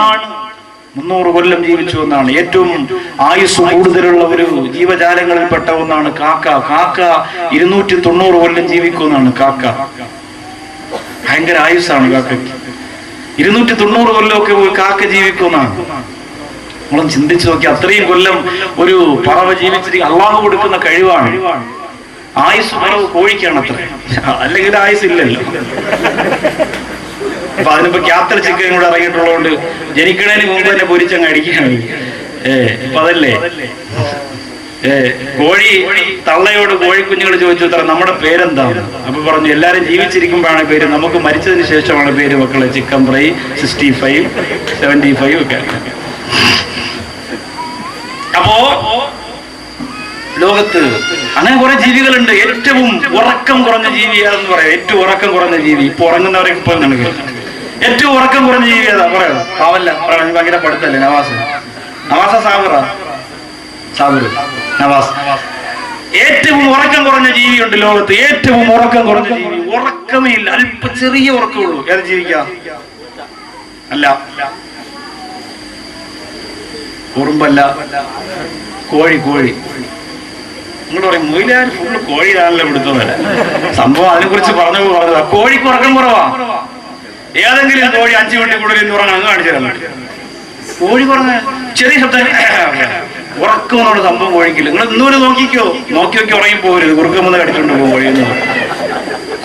300 കൊല്ലം ജീവിച്ചു എന്നാണ്. ഏറ്റവും ആയുസ് കൂടുതലുള്ള ഒരു ജീവജാലങ്ങളിൽപ്പെട്ട ഒന്നാണ് കാക്ക. കാക്ക 290 കൊല്ലം ജീവിക്കുമെന്നാണ്. കാക്ക ഭയങ്കര ആയുസ്സാണ് കാക്കയ്ക്ക്. 290 കൊല്ലമൊക്കെ കാക്ക ജീവിക്കുമെന്നാണ്. നമ്മളും ചിന്തിച്ചു നോക്കി, അത്രയും കൊല്ലം ഒരു പറവ ജീവിച്ചിരിക്കും. അള്ളാഹു കൊടുക്കുന്ന കഴിവാണ്. ആയുസ് പറവ് കോഴിക്കാണ് അത്ര, അല്ലെങ്കിൽ ആയുസ് ഇല്ലല്ലോ. അപ്പൊ അതിനിപ്പോ ക്യാപ്റ്റർ ചിക്കൻ കൂടെ ഇറങ്ങിയിട്ടുള്ളതുകൊണ്ട് ജനിക്കണേന് മുമ്പ് തന്നെ പൊരിച്ചങ്ങ് അടിക്കുകയാണ്. ഇപ്പൊ അതല്ലേ കോഴി തള്ളയോട് കോഴിക്കുഞ്ഞുങ്ങൾ ചോദിച്ചു അത്ര നമ്മുടെ പേരെന്താണ്? അപ്പൊ പറഞ്ഞു എല്ലാരും ജീവിച്ചിരിക്കുമ്പോഴാണ് പേര്, നമുക്ക് മരിച്ചതിന് ശേഷമാണ് പേര് മക്കളെ. ചിക്കൻ ഫ്രൈ 65, 75 ഒക്കെ. അപ്പോ ലോകത്ത് അങ്ങനെ കുറെ ജീവികളുണ്ട്. ഏറ്റവും ഉറക്കം കുറഞ്ഞ ജീവി ഏതെന്ന് പറയാം. ഏറ്റവും ഉറക്കം കുറഞ്ഞ ജീവി ഇപ്പൊ ഉറങ്ങുന്നവരൊക്കെ ഇപ്പൊ നിങ്ങൾക്ക് ഏറ്റവും ഉറക്കം കുറഞ്ഞ ജീവി ഏതാ പറയാ? പാവല്ല, ഭയങ്കര പഠിത്തല്ലേ. നവാസ സാബിർ നവാസ്. ഏറ്റവും ഉറക്കം കുറഞ്ഞ ജീവിയുണ്ട് ലോകത്ത്. ഏറ്റവും ഉറക്കം കുറഞ്ഞ ജീവി. ഉറക്കമേ ഇല്ല, അല്പ ചെറിയ ഉറക്കമുള്ളൂ. ഏത് ജീവിക്കാം? അല്ല, ഉറുമ്പല്ല, കോഴി. നിങ്ങൾ പറയും മൊയിലാർ ഫുള്ള് കോഴിയാണല്ലോ പിടുത്തതല്ല. സംഭവം അതിനെ കുറിച്ച് പറഞ്ഞതാ. കോഴിക്ക് ഉറക്കം കുറവാ. ഏതെങ്കിലും കോഴി 5 മിനിറ്റ് കൂടുതൽ ഉറങ്ങാൻ അങ്ങ് കാണിച്ചു തരാൻ. കോഴി പറഞ്ഞ ചെറിയ ശബ്ദം ഉറക്കം എന്നുള്ള സംഭവം കോഴിക്കില്ല. നിങ്ങൾ ഇന്നൂര് നോക്കി ഉറങ്ങി പോകരുത്. കുറുക്കം വന്ന് കടിച്ചുകൊണ്ട് പോകും കോഴിയെന്ന്.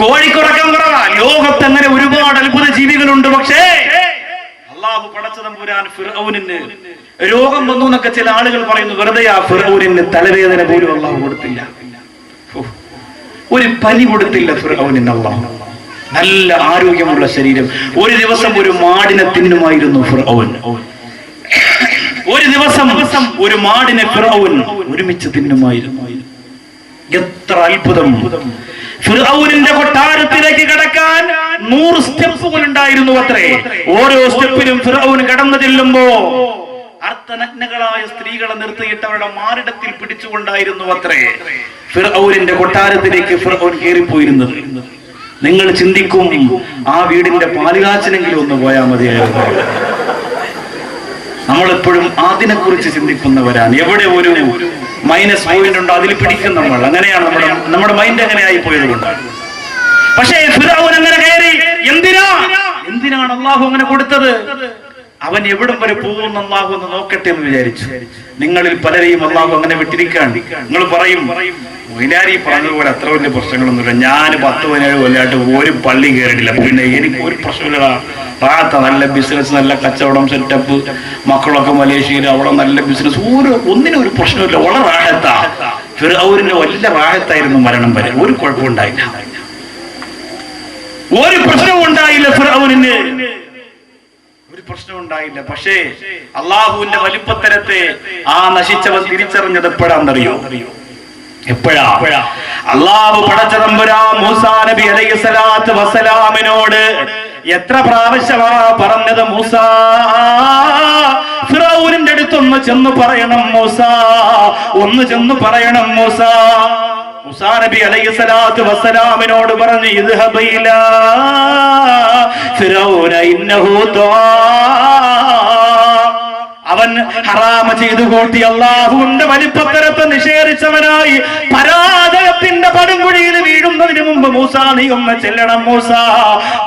കോഴിക്ക് ഉറക്കം കുറവാ. ലോകത്ത് അങ്ങനെ ഒരുപാട് അത്ഭുത ജീവികളുണ്ട്. പക്ഷേ അള്ളാഹു പടച്ചതമ്പുരാൻ ഫിർഔനിന് രോഗം വന്നു എന്നൊക്കെ ചില ആളുകൾ പറയുന്നു. വെറുതെ ആ ഫിർഔനിന് തലവേദന പോലും അള്ളാഹു കൊടുത്തില്ല. ഒരു പനി കൊടുത്തില്ല ഫിർഔനിന് അള്ളാഹു. നല്ല ആരോഗ്യമുള്ള ശരീരം. ഒരു ദിവസം ഒരു മാടിനെ തിന്നുമായിരുന്നു ഫിർഔൻ. ഒരു ദിവസം ഒരു മാടിനെ ഫിർഔൻ ഒരുമിച്ച് തിന്നുമായിരുന്നു. എത്ര അത്ഭുതം! ഫിർഔനിന്റെ കൊട്ടാരത്തിലേക്ക് കടക്കാൻ 100 സ്റ്റെപ്പുകൾ ഉണ്ടായിരുന്നു അത്രേ. ഓരോ സ്റ്റെപ്പിലും ഫിർഔൻ കടന്നു ചെല്ലുമ്പോ അർത്ഥനഗ്നകളായ സ്ത്രീകളെ നിർത്തിയിട്ട് അവരുടെ മാറിടത്തിൽ പിടിച്ചുകൊണ്ടായിരുന്നു അത്രേ ഫിർഔനിന്റെ കൊട്ടാരത്തിലേക്ക് ഫിർഔൻ കയറിപ്പോയിരുന്നത്. നിങ്ങൾ ചിന്തിക്കും, ആ വീടിന്റെ പാലുകാച്ചനെങ്കിലും ഒന്ന് പോയാൽ മതിയായിരുന്നു. നമ്മളെപ്പോഴും അതിനെക്കുറിച്ച് ചിന്തിക്കുന്നവരാണ്. എവിടെ ഒരു മൈനസ് പോയിന്റ് ഉണ്ടോ അതിൽ പിടിക്കും നമ്മൾ. അങ്ങനെയാണ് നമ്മുടെ മൈൻഡ് അങ്ങനെ ആയി പോയത് കൊണ്ടാണ്. പക്ഷേ ഫിർഔൻ അങ്ങനെ കയറി. എന്തിനാണ് അള്ളാഹു അങ്ങനെ കൊടുത്തത്? അവൻ എവിടം വരെ പോകുന്ന അള്ളാഹു എന്ന് നോക്കട്ടെ എന്ന് വിചാരിച്ചു. നിങ്ങളിൽ പലരെയും അള്ളാഹു അങ്ങനെ വിട്ടിരിക്കാണ്ട്. നിങ്ങൾ പറയും മൊയിലാരി പറഞ്ഞതുപോലെ അത്ര വലിയ പ്രശ്നങ്ങളൊന്നുമില്ല, ഞാൻ 10-17 കൊല്ലമായിട്ട് ഒരു പള്ളി കയറിയിട്ടില്ല, പിന്നെ എനിക്ക് ഒരു പ്രശ്നമില്ലടാ, റാത്ത നല്ല ബിസിനസ്, നല്ല കച്ചവടം, സെറ്റപ്പ്, മക്കളൊക്കെ മലേഷ്യയിൽ, അവിടെ നല്ല ബിസിനസ്, ഒന്നിനും ഒരു പ്രശ്നമില്ല, വളരെ റാഹത്താ. ഫിർഔനിന് വലിയ റാഹത്തായിരുന്നു മരണം വരെ. ഒരു കുഴപ്പമുണ്ടായില്ല, ഒരു പ്രശ്നവും ഉണ്ടായില്ല ഫിർഔനിന്, ഒരു പ്രശ്നം ഉണ്ടായില്ല. പക്ഷേ അള്ളാഹുവിന്റെ വലിപ്പത്തരത്തെ ആ നശിച്ചവൻ തിരിച്ചറിഞ്ഞത് എപ്പോഴാണെന്നറിയോ? എപ്പോഴാ? അള്ളാഹു പടച്ചതമ്പുരാൻ മൂസാ നബി അലൈഹിസ്സലാത്തു വസ്സലാമിനോട് എത്ര പ്രാവശ്യമാ പറഞ്ഞത്? മൂസാ, ഫിറഔനിന്റെ അടുത്തൊന്ന് ചെന്ന് പറയണം മൂസാ, ഒന്ന് ചെന്ന് പറയണം മൂസാ. മൂസാ നബി അലൈഹിസ്സലാത്തു വസ്സലാമിനോട് പറഞ്ഞു, ഇദ്ഹബ് ഇലാ ഫിറഔന ഇന്നഹു തആ, അവൻ ഹറാമ ചെയ്തു കൂട്ടി അള്ളാഹുവിന്റെ വലിപ്പത്തരത്തെ നിഷേധിച്ചവനായി പരാജയത്തിന്റെ പടുകുഴിയിൽ വീഴുന്നതിന് മുമ്പ് മൂസാ നീ ഒന്ന് ചെല്ലണം മൂസാ.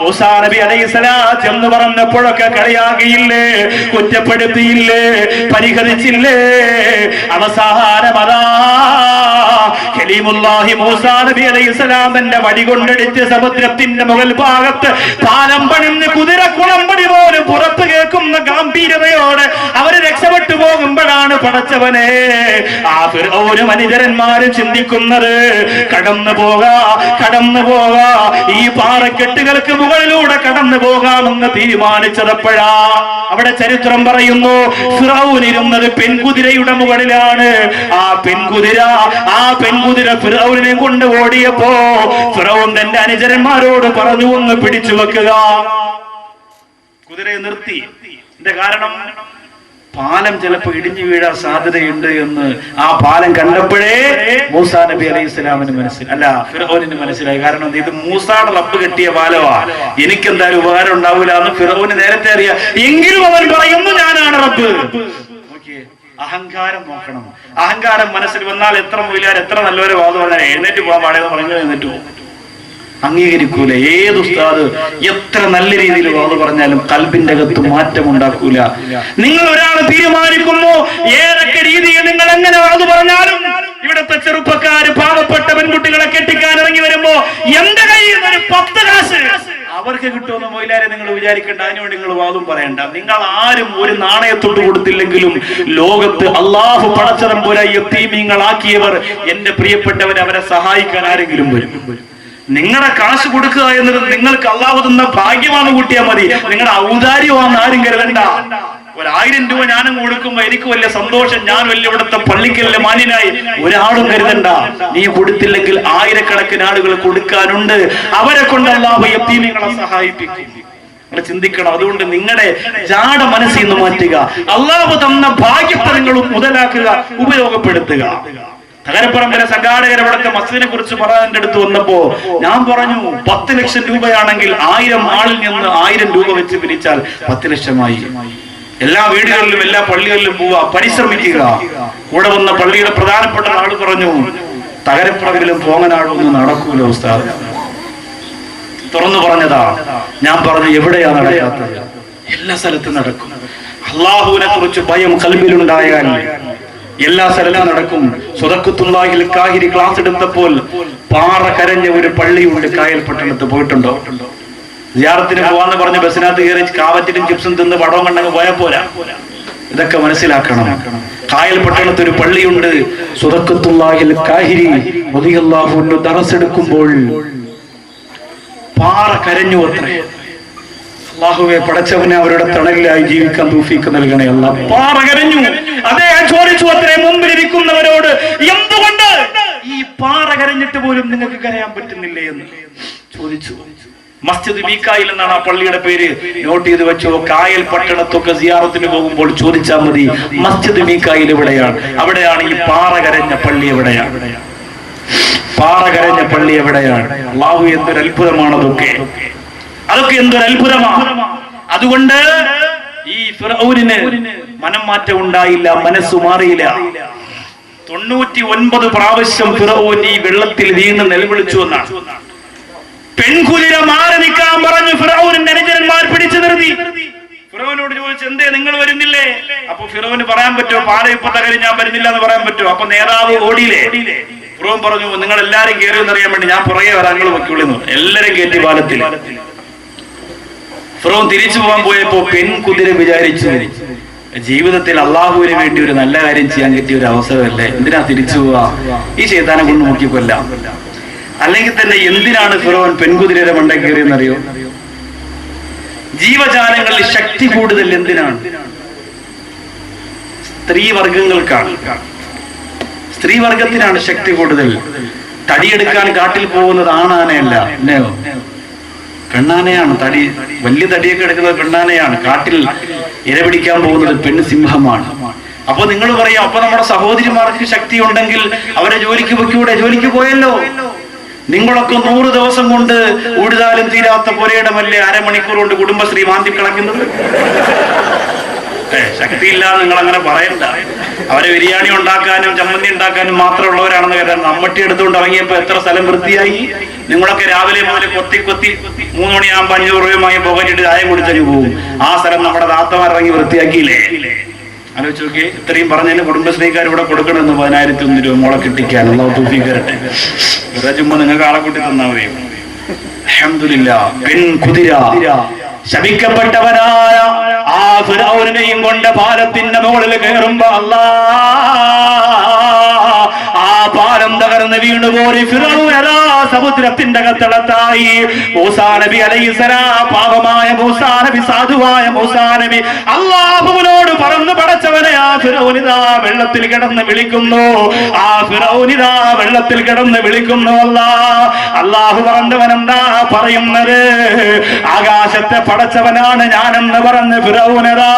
മൂസാ നബി അലൈഹിസ്സലാം എന്ന് പറഞ്ഞപ്പോഴൊക്കെ കളിയാക്കിയില്ലേ, കുറ്റപ്പെടുത്തിയില്ലേ, പരിഹരിച്ചില്ലേ? അവസാനമതാ കലീമുല്ലാഹി മൂസാ നബി അലൈഹിസ്സലാം തന്റെ വടി കൊണ്ടടിച്ച് സമുദ്രത്തിന്റെ മുകൾ ഭാഗത്ത് പാലം പണിന്ന് കുതിരക്കുളമ്പടി പോലും പുറത്തു കേൾക്കുന്ന ഗാംഭീര്യതയോടെ അവര് രക്ഷപ്പെട്ടു പോകുമ്പോഴാണ് പടച്ചവനെ ആ ഫിർഔനും അനുചരന്മാരും ചിന്തിക്കുന്നത്, കടന്നു പോകാ ഈ പാറക്കെട്ടുകൾക്ക് മുകളിലൂടെ കടന്നു പോകാമെന്ന് തീരുമാനിച്ചതപ്പോഴാ. അവിടെ ചരിത്രം പറയുന്നു, ഫിർഔൻ ഇരുന്നത് പെൺകുതിരയുടെ മുകളിലാണ്. ആ പെൺകുതിര ഫിർഔനെ കൊണ്ട് ഓടിയപ്പോ ഫിർഔൻ തന്റെ അനുചരന്മാരോട് പറഞ്ഞു, ഒന്ന് പിടിച്ചു വെക്കുക. കുതിരയെ നിർത്തി. എന്താ കാരണം? പാലം ചിലപ്പോൾ ഇടിഞ്ഞു വീഴാൻ സാധ്യതയുണ്ട് എന്ന് ആ പാലം കണ്ടപ്പോഴേ മൂസാ നബി അലൈഹി ഇസ്ലാമിന് ഫിറഔനിന് മനസ്സിലായി. കാരണം ഇത് മൂസായുടെ റബ്ബ് കെട്ടിയ പാലമാ, എനിക്കെന്തായാലും ഉപകാരം ഉണ്ടാവില്ല എന്ന് ഫിറഔന് നേരത്തെ അറിയാം. എങ്കിലും അവൻ പറയുന്നു ഞാനാണ് റബ്ബ്. അഹങ്കാരം നോക്കണം. അഹങ്കാരം മനസ്സിൽ വന്നാൽ എത്ര മൊയിലാർ എത്ര നല്ലവരെ വാദം പറഞ്ഞാൽ എഴുന്നേറ്റ് പോകാൻ പാടെന്ന് പറഞ്ഞു എഴുന്നേറ്റ് പോകും. അംഗീകരിക്കൂല. ഏത് ഉസ്താദ് എത്ര നല്ല രീതിയിൽ വാദം പറഞ്ഞാലും കൽബിന്റെ അകത്ത് മാറ്റം ഉണ്ടാക്കൂല. നിങ്ങൾ ഒരാൾ തീരുമാനിക്കുന്നു ഏതൊക്കെ രീതിയിൽ നിങ്ങൾ എങ്ങനെ വാദം പറഞ്ഞാലും ഇവിടുത്തെ ചെറുപ്പക്കാര് പാവപ്പെട്ട പെൺകുട്ടികളെ കെട്ടിക്കാൻ ഇറങ്ങി വരുമ്പോ എന്റെ കയ്യിൽ നിന്ന് ഒരു 10 കാശ് അവർക്ക് കിട്ടുമെന്ന് മൊയിലാരെ നിങ്ങൾ വിചാരിക്കേണ്ട. അതിനുവേണ്ടി നിങ്ങൾ വാദം പറയണ്ട. നിങ്ങൾ ആരും ഒരു നാണയത്തൊട്ട് കൊടുത്തില്ലെങ്കിലും ലോകത്ത് അള്ളാഹു പടച്ചതമ്പുരാൻ യതീമീങ്ങളാക്കിയവർ എന്റെ പ്രിയപ്പെട്ടവരെ അവരെ സഹായിക്കാൻ ആരെങ്കിലും വരും. നിങ്ങളുടെ കാശ് കൊടുക്കുക എന്നത് നിങ്ങൾക്ക് അള്ളാഹു തന്ന ഭാഗ്യമാണ് കൂട്ടിയാൽ മതി. നിങ്ങളുടെ ഔദാര്യമാണെന്ന് ആരും കരുതണ്ട. 1000 രൂപ ഞാനും കൊടുക്കുമ്പോ എനിക്ക് വലിയ സന്തോഷം, ഞാൻ വലിയ ഇവിടുത്തെ പള്ളിക്കലിലെ മാന്യനായി ഒരാളും കരുതണ്ട. നീ കൊടുത്തില്ലെങ്കിൽ ആയിരക്കണക്കിന് ആളുകൾ കൊടുക്കാനുണ്ട്. അവരെ കൊണ്ട് അള്ളാഹു യതീമീങ്ങളെ സഹായിപ്പിക്കും. നിങ്ങൾ ചിന്തിക്കണം. അതുകൊണ്ട് നിങ്ങളുടെ ജാട മനസ്സിൽ നിന്ന് മാറ്റുക. അള്ളാഹു തന്ന ഭാഗ്യത്തെ നിങ്ങൾ മുതലാക്കുക, ഉപയോഗപ്പെടുത്തുക. തകരപ്പറമ്പിലെ സംഘാടകർ ഇവിടുത്തെ മസ്ജിദിനെ കുറിച്ച് പറയാൻ എന്റെ അടുത്ത് വന്നപ്പോ ഞാൻ പറഞ്ഞു 10 ലക്ഷം രൂപയാണെങ്കിൽ 1000 ആളിൽ നിന്ന് 1000 രൂപ വെച്ച് പിരിച്ചാൽ 10 ലക്ഷമായി. എല്ലാ വീടുകളിലും എല്ലാ പള്ളികളിലും പോവുക, പരിശ്രമിക്കുക. കൂടെ വന്ന പള്ളിയുടെ പ്രധാനപ്പെട്ട ആൾ പറഞ്ഞു തകരപ്പറമ്പിലും പോങ്ങനാടൊന്നും നടക്കൂല ഉസ്താദ്. തുറന്നു പറഞ്ഞതാ. ഞാൻ പറഞ്ഞു എവിടെയാ നടക്കാത്തത്? എല്ലാ സ്ഥലത്തും നടക്കും. അള്ളാഹുവിനെ കുറിച്ച് ഭയം ഖൽബിലുണ്ടായാൽ എല്ലാ സ്ഥലത്തും നടക്കും. സ്വതക്കത്തുള്ളാഹിൽ കാഹിരി ക്ലാസ് എടുത്തപ്പോൾ പാറ കരഞ്ഞ ഒരു പള്ളിയുണ്ട് കായൽ പട്ടണത്ത്. പോയിട്ടുണ്ടോ? സിയാറത്തിന് പോവാന്ന് പറഞ്ഞ് ബസ്സിനകത്ത് കയറി കാവറ്റിലും ചിപ്സും തിന്ന് പടവും കണ്ടങ്ങ് പോയാൽ പോരാ. ഇതൊക്കെ മനസ്സിലാക്കണം. കായൽ പട്ടണത്ത് ഒരു പള്ളിയുണ്ട്. സ്വതക്കത്തുള്ളാഹിൽ കാഹിരി റളിയല്ലാഹു അൻഹു ദർസ് എടുക്കുമ്പോൾ പാറ കരഞ്ഞു അത്രേ. അല്ലാഹുവേ പടച്ചവനെ അവരുടെ തണലിലായി ജീവിക്കാൻ തൗഫീഖ് നൽകണേ അല്ലാഹ്. പാറ കരഞ്ഞു. അദ്ദേഹം ചോദിച്ചു അത്രേ മുമ്പിലിരിക്കുന്നവരോട്, എന്തുകൊണ്ട് ഈ പാറ കരഞ്ഞിട്ട് പോലും നിങ്ങൾക്ക് കരയാൻ പറ്റുന്നില്ലേ എന്ന് ചോദിച്ചു. മസ്ജിദ് മീകായിൽ എന്നാണ് ആ പള്ളിയുടെ പേര്. നോട്ട് ചെയ്ത് വെച്ചോ. കായൽ പട്ടണത്തൊക്കെ സിയാറത്തിന് പോകുമ്പോൾ ചോദിച്ചാൽ മതി മസ്ജിദ് മീകായിൽ എവിടെയാണ്, അവിടെയാണ് ഈ പാറ കരഞ്ഞ പള്ളി എവിടെയാണ്, പാറ കരഞ്ഞ പള്ളി എവിടെയാണ്. അല്ലാഹു എന്തൊരു അത്ഭുതമാണ് അതൊക്കെ എന്തൊരു അത്ഭുതമാണ്. അതുകൊണ്ട് ഈ ഫിറഔനിന് മനം മാറ്റം ഉണ്ടായില്ല, മനസ്സു മാറിയില്ല. 99 പ്രാവശ്യം ഫിറഔൻ ഈ വെള്ളത്തിൽ വീണ് നിലവിളിച്ചു എന്നാണ്. പെൺകുതിര മാറി നിൽക്കാൻ പറഞ്ഞു. ഫിറഔനിന്റെ അനുചരന്മാർ പിടിച്ചു നിർത്തി. ഫിറൗനോട് ചോദിച്ചു, എന്തേ നിങ്ങൾ വരുന്നില്ലേ? അപ്പൊ ഫിറൗന് പറയാൻ പറ്റുമോ പാറ ഇപ്പൊ തകരി ഞാൻ വരുന്നില്ല എന്ന് പറയാൻ പറ്റുമോ? അപ്പൊ നേതാവ് ഓടിയില്ലേ? ഫിറൗൻ പറഞ്ഞു, നിങ്ങൾ എല്ലാരും കയറിയെന്ന് അറിയാൻ വേണ്ടി ഞാൻ പുറകെ വരാൻ നിങ്ങൾ വയ്ക്കുള്ളൂ. എല്ലാരും കയറ്റി പാലത്തിൽ. ഫിറൗൻ തിരിച്ചു പോകാൻ പോയപ്പോ പെൺകുതിര വിചാരിച്ചു, ജീവിതത്തിൽ അള്ളാഹുവിന് വേണ്ടി ഒരു നല്ല കാര്യം ചെയ്യാൻ പറ്റിയ ഒരു അവസരമല്ലേ, എന്തിനാ തിരിച്ചു പോവാ, ഈ ശൈത്താനെ കൊണ്ട് നോക്കി കൊല്ലാം. അല്ലെങ്കിൽ തന്നെ എന്തിനാണ് ഫിറൗൻ പെൺകുതിരയുടെ മണ്ട കയറിയെന്നറിയോ? ജീവജാലങ്ങളിൽ ശക്തി കൂടുതൽ എന്തിനാണ്? സ്ത്രീവർഗങ്ങൾക്കാണ്. സ്ത്രീവർഗത്തിനാണ് ശക്തി കൂടുതൽ. തടിയെടുക്കാൻ കാട്ടിൽ പോകുന്നത് ആണാനയല്ല, പെണ്ണാനയാണ്. തടി വലിയ തടിയൊക്കെ എടുക്കുന്നത് പെണ്ണാനയാണ്. കാട്ടിൽ ഇരപിടിക്കാൻ പോകുന്നത് പെൺസിംഹമാണ്. അപ്പൊ നിങ്ങൾ പറയാം, അപ്പൊ നമ്മുടെ സഹോദരിമാർക്ക് ശക്തി ഉണ്ടെങ്കിൽ അവരെ ജോലിക്ക് വെക്കൂടെ? ജോലിക്ക് പോയല്ലോ. നിങ്ങളൊക്കെ 100 ദിവസം കൊണ്ട് ഊടുതാലും തീരാത്ത പുരയിടമല്ലേ അരമണിക്കൂർ കൊണ്ട് കുടുംബശ്രീ മാന്തി കളക്കുന്നത്? ശക്തിയില്ലാന്ന് നിങ്ങൾ അങ്ങനെ പറയണ്ട. അവരെ ബിരിയാണി ഉണ്ടാക്കാനും ചമ്മന്തി ഉണ്ടാക്കാനും മാത്രമുള്ളവരാണെന്ന് കരുതാൻ. നമ്മട്ടി എടുത്തുകൊണ്ട് ഇറങ്ങിയപ്പോ എത്ര സ്ഥലം വൃത്തിയായി. നിങ്ങളൊക്കെ രാവിലെ മുതൽ കൊത്തി 3 മണിയാകുമ്പോ 500 രൂപയുമായി പോകറ്റിട്ട് ചായം കുടിച്ചു പോകും. ആ സ്ഥലം നമ്മുടെ താത്തമാരിറങ്ങി വൃത്തിയാക്കിയില്ലേ? ആലോചിച്ച് നോക്കി. ഇത്രയും പറഞ്ഞതിന് കുടുംബശ്രീക്കാർ ഇവിടെ കൊടുക്കണമെന്ന് 1001 രൂപ മോളെ കിട്ടിക്കാൻ. അല്ലാഹു തൗഫീഖ് തരട്ടെ. വെറുതെ ചുമ്മാ നിങ്ങൾക്ക് ആളെ കൂട്ടി തന്നാ മതി. അൽഹംദുലില്ലാ. പെൺകുതിര ശപിക്കപ്പെട്ടവനായ ആ ഫിറഔനെയും കൊണ്ട് പാലത്തിന്റെ മുകളിൽ കയറുമ്പോ അല്ലാഹ് ആ പാലം തകർന്ന് വീണുപോയി ഫിറൗൻ സമുദ്രത്തിന്റെ അകത്തളത്തായി. മൂസാ നബി അലൈഹിസ്സലാം പാവമായ മൂസാ നബി, സാധുവായ മൂസാ നബി അല്ലാഹുവിനോട് പറഞ്ഞു, പടച്ചവനെ ആ ഫിറൗനിതാ വെള്ളത്തിൽ കിടന്ന് വിളിക്കുന്നു, ആ ഫിറൗനിതാ വെള്ളത്തിൽ കിടന്ന് വിളിക്കുന്നു. അല്ലാഹു പറഞ്ഞവനെന്താ പറയുന്നത്? ആകാശത്തെ പടച്ചവനാണ് ഞാനെന്ന് പറഞ്ഞ് ഫിറൗനതാ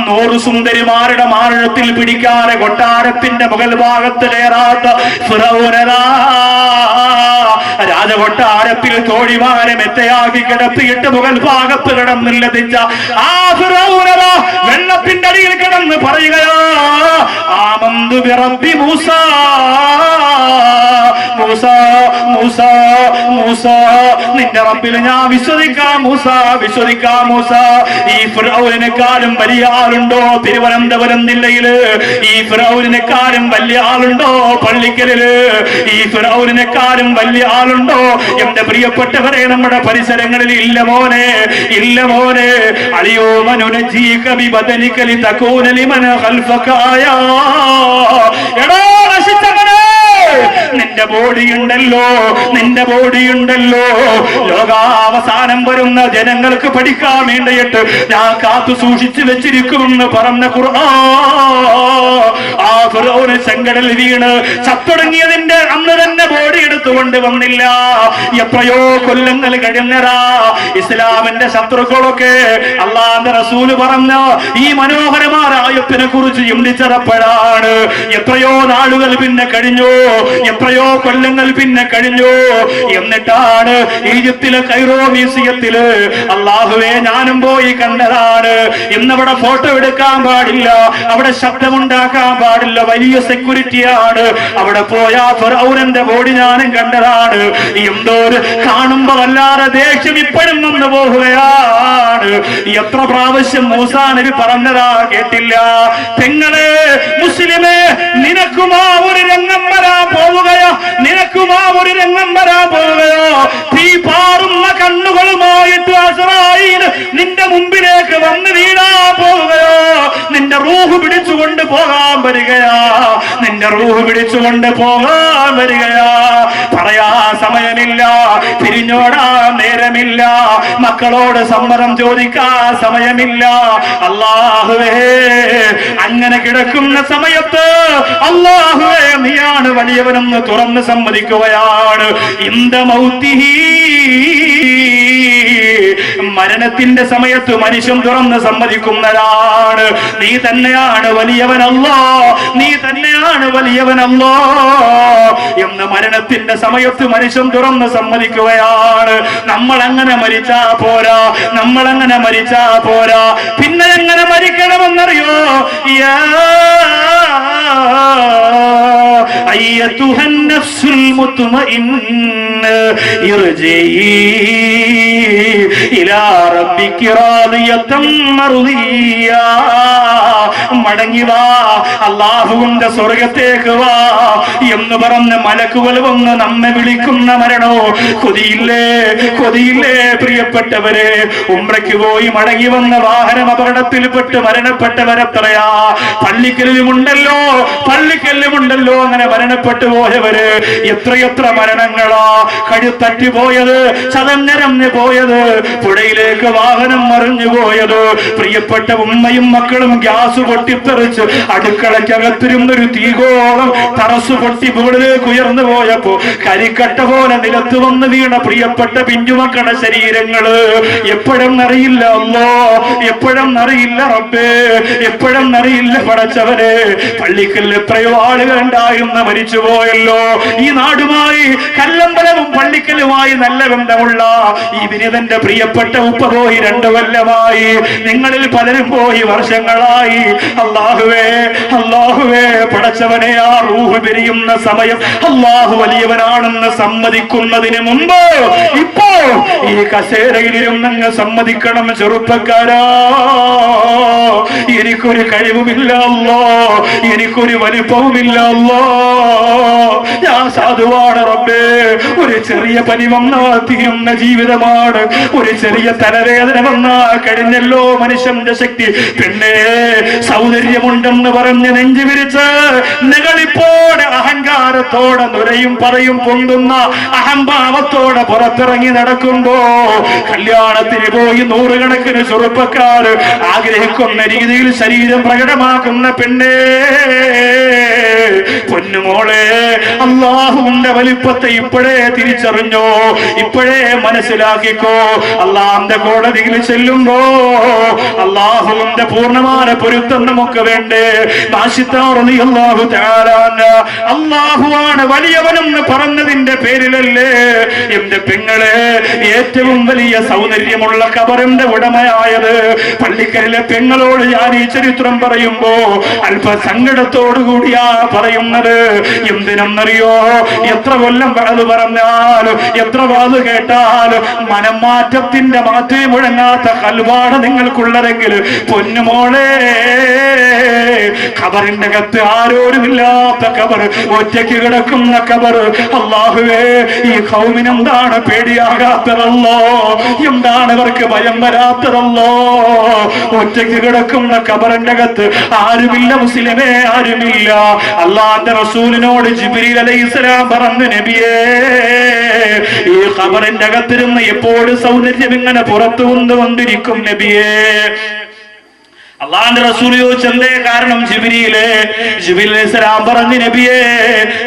100 സുന്ദരിമാരുടെ മാറിടത്തിൽ പിടിക്കാതെ കൊട്ടാരത്തിന്റെ മുകൾ ഭാഗത്ത് കയറാത്ത ഫിറൗനതാ രാജകൊട്ടാരത്തിൽ തോഴിമാരെ മെത്തയാക്കി കിടത്തിയിട്ട് മുകൾ ഭാഗത്ത് കിടന്നില്ലതിച്ച ആ ഫിറൗനതാ വെള്ളത്തിന്റെ അടിയിൽ കിടന്ന് പറയുകയാ, ആമന്തു ബിറബ്ബി മൂസാ, മൂസാ മൂസാ മൂസാ, നിന്റെ റബ്ബിൽ ഞാൻ വിശ്വസിക്കാം മൂസാ, വിശ്വസിക്കാം മൂസാ. ഈ ഫിറൗനിനെക്കാളും വലിയ ആളുണ്ടോ തിരുവനന്തപുരം ജില്ലയില്? ഈ ഫിറൗനിനെക്കാളും വലിയ ആളുണ്ടോ പള്ളിക്കലില്? ഈ ഫിറൗനിനെക്കാളും വലിയ ആളുണ്ടോ എന്റെ പ്രിയപ്പെട്ടവരെ നമ്മുടെ പരിസരങ്ങളിൽ? ഇല്ല മോനെ, ഇല്ല മോനെ. അലിയോ മനുനജീക ബിബദനിക ലിതകൂന ലിമൻ ഖൽഫക ആയാ. എടാ നശിച്ചവനെ, നിന്റെ ബോഡിയുണ്ടല്ലോ, നിന്റെ ബോഡിയുണ്ടല്ലോ, ലോകാവസാനം വരുന്ന ജനങ്ങൾക്ക് പഠിക്കാൻ വേണ്ടിയിട്ട് ഞാൻ കാത്തു സൂക്ഷിച്ചു വെച്ചിരിക്കുമെന്ന് പറഞ്ഞ ഖുർആൻ. ആ ഫിറൗന് ചെങ്കടൽ വീണ് ചത്തുടങ്ങിയതിന്റെ അന്ന് തന്നെ ബോഡി എടുത്തുകൊണ്ട് വന്നില്ല. എത്രയോ കൊല്ലങ്ങൾ കഴിഞ്ഞതാ. ഇസ്ലാമിന്റെ ശത്രുക്കളൊക്കെ അല്ലാഹുവിന്റെ റസൂല് പറഞ്ഞ ഈ മനോഹരമായ ആയത്തിനെ കുറിച്ച് ചിന്തിച്ചപ്പോഴാണ്. എത്രയോ നാളുകൾ പിന്നെ കഴിഞ്ഞു, എത്രയോ കൊല്ലങ്ങൾ പിന്നെ കഴിഞ്ഞു. എന്നിട്ടാണ് ഈജിപ്തിലെ കൈറോ മ്യൂസിയത്തില് അല്ലാഹുവേ ഞാനും പോയി കണ്ടതാണ്. ഇന്നവിടെ ഫോട്ടോ എടുക്കാൻ പാടില്ല, അവിടെ ശബ്ദമുണ്ടാക്കാൻ പാടില്ല, വലിയ സെക്യൂരിറ്റിയാണ്. അവിടെ പോയ ഫിറൗനന്റെ ബോഡി ഞാനും കണ്ടതാണ്. എന്തോ കാണുമ്പോ വല്ലാതെ ദേഷ്യം ഇപ്പോഴും വന്നു പോവുകയാണ്. എത്ര പ്രാവശ്യം മൂസാ നബി പറഞ്ഞതാ കേട്ടില്ല? പെങ്ങളെ മുസ്ലിമേ, നിനക്കുമാ ഒരു രംഗം വരാൻ പോവുകയോ, നിനക്കുമാ ഒരു രംഗം വരാൻ പോവുകയോ? തീ പാറുന്ന കണ്ണുകളുമായിട്ട് അസ്രായീൽ നിന്റെ മുമ്പിലേക്ക് വന്ന് വീഴാ പോവുകയോ? നിന്റെ റൂഹ് പിടിച്ചുകൊണ്ട് പോകാൻ വരികയാ, നിന്റെ റൂഹ് പിടിച്ചുകൊണ്ട് പോകാൻ വരികയാ. പറയാ സമയമില്ല, പിരിഞ്ഞോടാ നേരമില്ല, മക്കളോട് സമ്മതം ചോദിക്കാൻ സമയമില്ല. അല്ലാഹുവേ, അങ്ങനെ കിടക്കുന്ന സമയത്ത് അല്ലാഹുവേ നീയാണ് വലിയവനെന്ന് തുറന്ന് സമ്മതിക്കുകയാണ്. ഇന്ദ മൗതിഹി, മരണത്തിന്റെ സമയത്ത് മനുഷ്യൻ തുറന്ന് സമ്മതിക്കുന്നതാണ്. നീ തന്നെയാണ് വലിയവനല്ലോ, നീ തന്നെയാണ് വലിയവനല്ലോ എന്ന് മരണത്തിന്റെ സമയത്ത് മനുഷ്യൻ തുറന്ന് സമ്മതിക്കുകയാണ്. നമ്മൾ അങ്ങനെ മരിച്ചാ പോരാ, നമ്മൾ അങ്ങനെ മരിച്ചാ പോരാ. പിന്നെ എങ്ങനെ മരിക്കണമെന്നറിയോ? أيتها النفس المطمئنة ارجعي إلى ربك راضية مرضية. മടങ്ങി വാ, അല്ലാഹുവിന്റെ സ്വർഗത്തേക്ക് വാ എന്ന് പറഞ്ഞ് മലക്കുകൾ വന്ന് നമ്മെ വിളിക്കുന്ന മരണോ കൊതിയില്ലേ, കൊതിയില്ലേ പ്രിയപ്പെട്ടവരെ? ഉംറയ്ക്ക് പോയി മടങ്ങി വന്ന വാഹനം അപകടത്തിൽപ്പെട്ട് മരണപ്പെട്ടവരെത്രയാ? പള്ളിക്കല്ലുമുണ്ടല്ലോ, പള്ളിക്കല്ലുമുണ്ടല്ലോ അങ്ങനെ മരണപ്പെട്ടു പോയവര്. എത്രയെത്ര മരണങ്ങളാ! കഴുത്തട്ടി പോയത്, ചതഞ്ഞരഞ്ഞു പോയത്, പുഴയിലേക്ക് വാഹനം മറിഞ്ഞു പോയത്. പ്രിയപ്പെട്ട ഉമ്മയും മക്കളും ഗ്യാസ് പൊട്ടിത്തെറിച്ച് അടുക്കളയ്ക്കകത്തിരുന്നൊരു തീകോളം തറസ് പൊട്ടി മുകളിലേക്ക് ഉയർന്നു പോയപ്പോ കരിക്കട്ട പോലെ നിലത്ത് വന്ന് വീണ പ്രിയപ്പെട്ട പിഞ്ചുമക്കളുടെ ശരീരങ്ങള് എപ്പോഴെന്നറിയില്ല അല്ലോ, എപ്പോഴെന്നറിയില്ല റബ്ബേ, എപ്പോഴെന്നറിയില്ല പടച്ചവനെ. പള്ളിക്കൽ എത്രയോ ആളുകൾ ഉണ്ടായിരുന്ന മരിച്ചുപോയല്ലോ. ഈ നാടുമായി കല്ലമ്പലവും പള്ളിക്കലുമായി നല്ല ബന്ധമുള്ള ഈ വിനിതന്റെ പ്രിയപ്പെട്ട ഉപ്പ പോയി 2 കൊല്ലമായി. നിങ്ങളിൽ പലരും പോയി വർഷങ്ങളായി. അല്ലാഹുവേ, അല്ലാഹുവേ പടച്ചവനെ, ആ റൂഹ് പിരിയുന്ന സമയം അല്ലാഹു വലിയവനാണെന്ന് സമ്മതിക്കുന്നതിന് മുമ്പ് ഇപ്പോ ഈ കസേരയിലിരുന്നങ്ങ് സമ്മതിക്കണം ചെറുപ്പക്കാരാ, എനിക്കൊരു കഴിവുമില്ല അല്ലാ, എനിക്കൊരു വലിപ്പവുമില്ല അല്ലാ, ഞാൻ സാധുവാണ് റബ്ബേ. ഒരു ചെറിയ പനി വന്നാൽ തീരുന്ന ജീവിതമാണ്, ഒരു ചെറിയ തലവേദന വന്നാൽ കഴിഞ്ഞല്ലോ മനുഷ്യന്റെ ശക്തി. പിന്നെ സൗന്ദര്യമുണ്ടെന്ന് പറഞ്ഞ് നെഞ്ചു വിരിച്ച് നെകളിപ്പോടെ അഹങ്കാരത്തോടെ നുരയും പറയും പൊന്തുന്ന അഹംഭാവത്തോടെ പുറത്തിറങ്ങി നടക്കുമ്പോ കല്യാണത്തിന് പോയി നൂറുകണക്കിന് ചെറുപ്പക്കാർ ആഗ്രഹിക്കുന്ന രീതിയിൽ ശരീരം പ്രകടമാക്കുന്ന പെണ്ണേ, പൊന്നുമോളെ, അല്ലാഹുവിന്റെ വലിപ്പത്തെ ഇപ്പോഴേ തിരിച്ചറിഞ്ഞോ, ഇപ്പോഴേ മനസ്സിലാക്കിക്കോ. അല്ലാഹുവിന്റെ കോടതിയിൽ ചെല്ലുമ്പോ അല്ലാഹുവിന്റെ പൂർണ്ണമായ പൊരുത്തം നമുക്ക് വേണ്ടേ. അല്ലാഹുവാണ് വലിയവനെന്ന് പറഞ്ഞതിന്റെ പേരിലല്ലേ എന്റെ പെങ്ങളെ ഏറ്റവും വലിയ സൗന്ദര്യമുള്ള ഖബറിന്റെ ഉടമയായത്. പള്ളിക്കലിലെ പെങ്ങളോട് ഞാൻ ഈ ചരിത്രം പറയുമ്പോ അല്പ സങ്കടത്തോടുകൂടിയാ പറയുന്നത്. എന്തിനെന്നറിയോ, എത്ര കൊല്ലം അത് പറഞ്ഞാലും എത്ര വാത് കേട്ടാലും മനംമാറ്റത്തിന്റെ മാറ്റം മുഴങ്ങാത്ത കൽവാണ് നിങ്ങൾക്കുള്ളതെങ്കിൽ പൊന്നുമോളെ, ഖബറിന്റെ അകത്ത് ആരോരുമില്ലാത്ത ഖബർ, ഒറ്റയ്ക്ക് കിടക്കുന്ന ഖബർ. അല്ലാഹുവേ, ഈ ഖൗമിന് എന്താണ് പേടിയാകാത്തതല്ലോ, എന്താണ് ഇവർക്ക് ഭയം വരാത്തതല്ലോ. ഒറ്റയ്ക്ക് കിടക്കുന്ന ഖബറിന്റെ അകത്ത് ആരുമില്ല മുസ്ലിമേ, ആരുമില്ല. അല്ലാഹുവിന്റെ റസൂലിനോട് ജിബ്രീൽ അലൈഹിസ്സലാം പറഞ്ഞു, നബിയേ, ഈ ഖബറിന്റെ അകത്തിരുന്ന് എപ്പോഴും സൗന്ദര്യം ഇങ്ങനെ പുറത്തു കൊണ്ടുവന്നിരിക്കും നബിയേ. അള്ളാന്റെ റസൂൽ ചോദിച്ചു, എന്തേ കാരണം? ജിബ്രീൽ അലൈഹിസ്സലാം പറഞ്ഞു, നബിയേ,